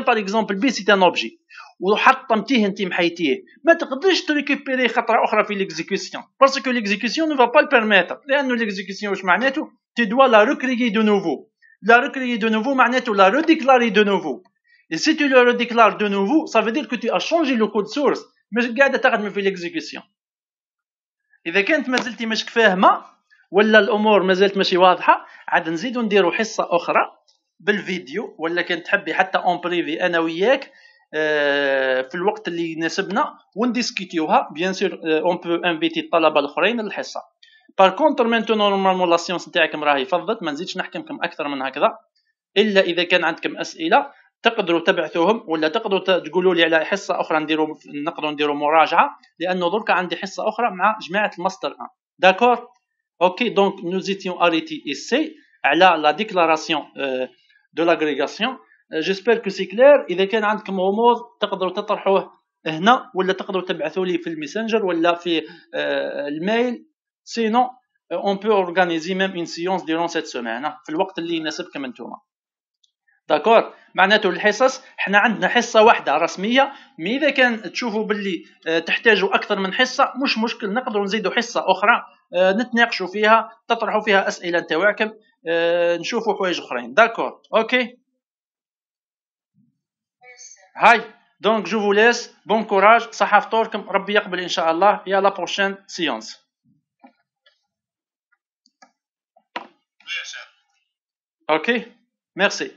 باغ اكزومبل بي سي ان اوبجي وحطمتيه انت محيتيه، ما تقدرش تريكوبيري خطره اخرى في ليكزيكسيون باسكو ليكزيكسيون نو فا با البيرميتر، لانه ليكزيكسيون واش معناته؟ تي دوا لا ريكريي دو نوفو. La recréer de nouveau معناته la redéclarer de nouveau. Et si tu le redéclares de nouveau, ça veut dire que tu as changé le code source مش قاعده تخدم في l'exécution. اذا كانت مازلتي مش فاهمه ولا الامور مازالت ماشي واضحه، عاد نزيدو نديرو حصه اخرى بالفيديو، ولا كان تحبي حتى اون بريفي انا وياك في الوقت اللي يناسبنا ونديسكوتيوها. بيان سور اون بو انفيتي الطلبه الاخرين للحصه. بار كونتر مانتونون نورمالمون لا سيونس نتاعكم راهي فضت، ما نزيدش نحكمكم اكثر من هكذا. الا اذا كان عندكم اسئله تقدروا تبعثوهم، ولا تقدروا تقولوا لي على حصه اخرى نقدروا نديروا مراجعه، لانه درك عندي حصه اخرى مع جماعه الماستر 1. داكور اوكي. دونك نو زيتيون اريتي ايسي على لا ديكلاراسيون دو لاغريغاسيون. جيسبر كو سي كلير. اذا كان عندكم غموض تقدروا تطرحوه هنا، ولا تقدروا تبعثوا لي في الميسنجر ولا في الميل. Sinon, on peut organiser même une séance durant cette semaine في الوقت اللي يناسبكم انتوما. داكور. معناته الحصص احنا عندنا حصه واحده رسميه، مي اذا كان تشوفوا باللي تحتاجوا اكثر من حصه مش مشكل، نقدروا نزيدوا حصه اخرى نتناقشوا فيها، تطرحوا فيها اسئله نتاعكم، نشوفوا حوايج اخرين. داكور اوكي. هاي دونك جو فو ليس بون كوراج، صحه فطوركم، ربي يقبل ان شاء الله. يا لا بروشين سيونس. Ok, merci.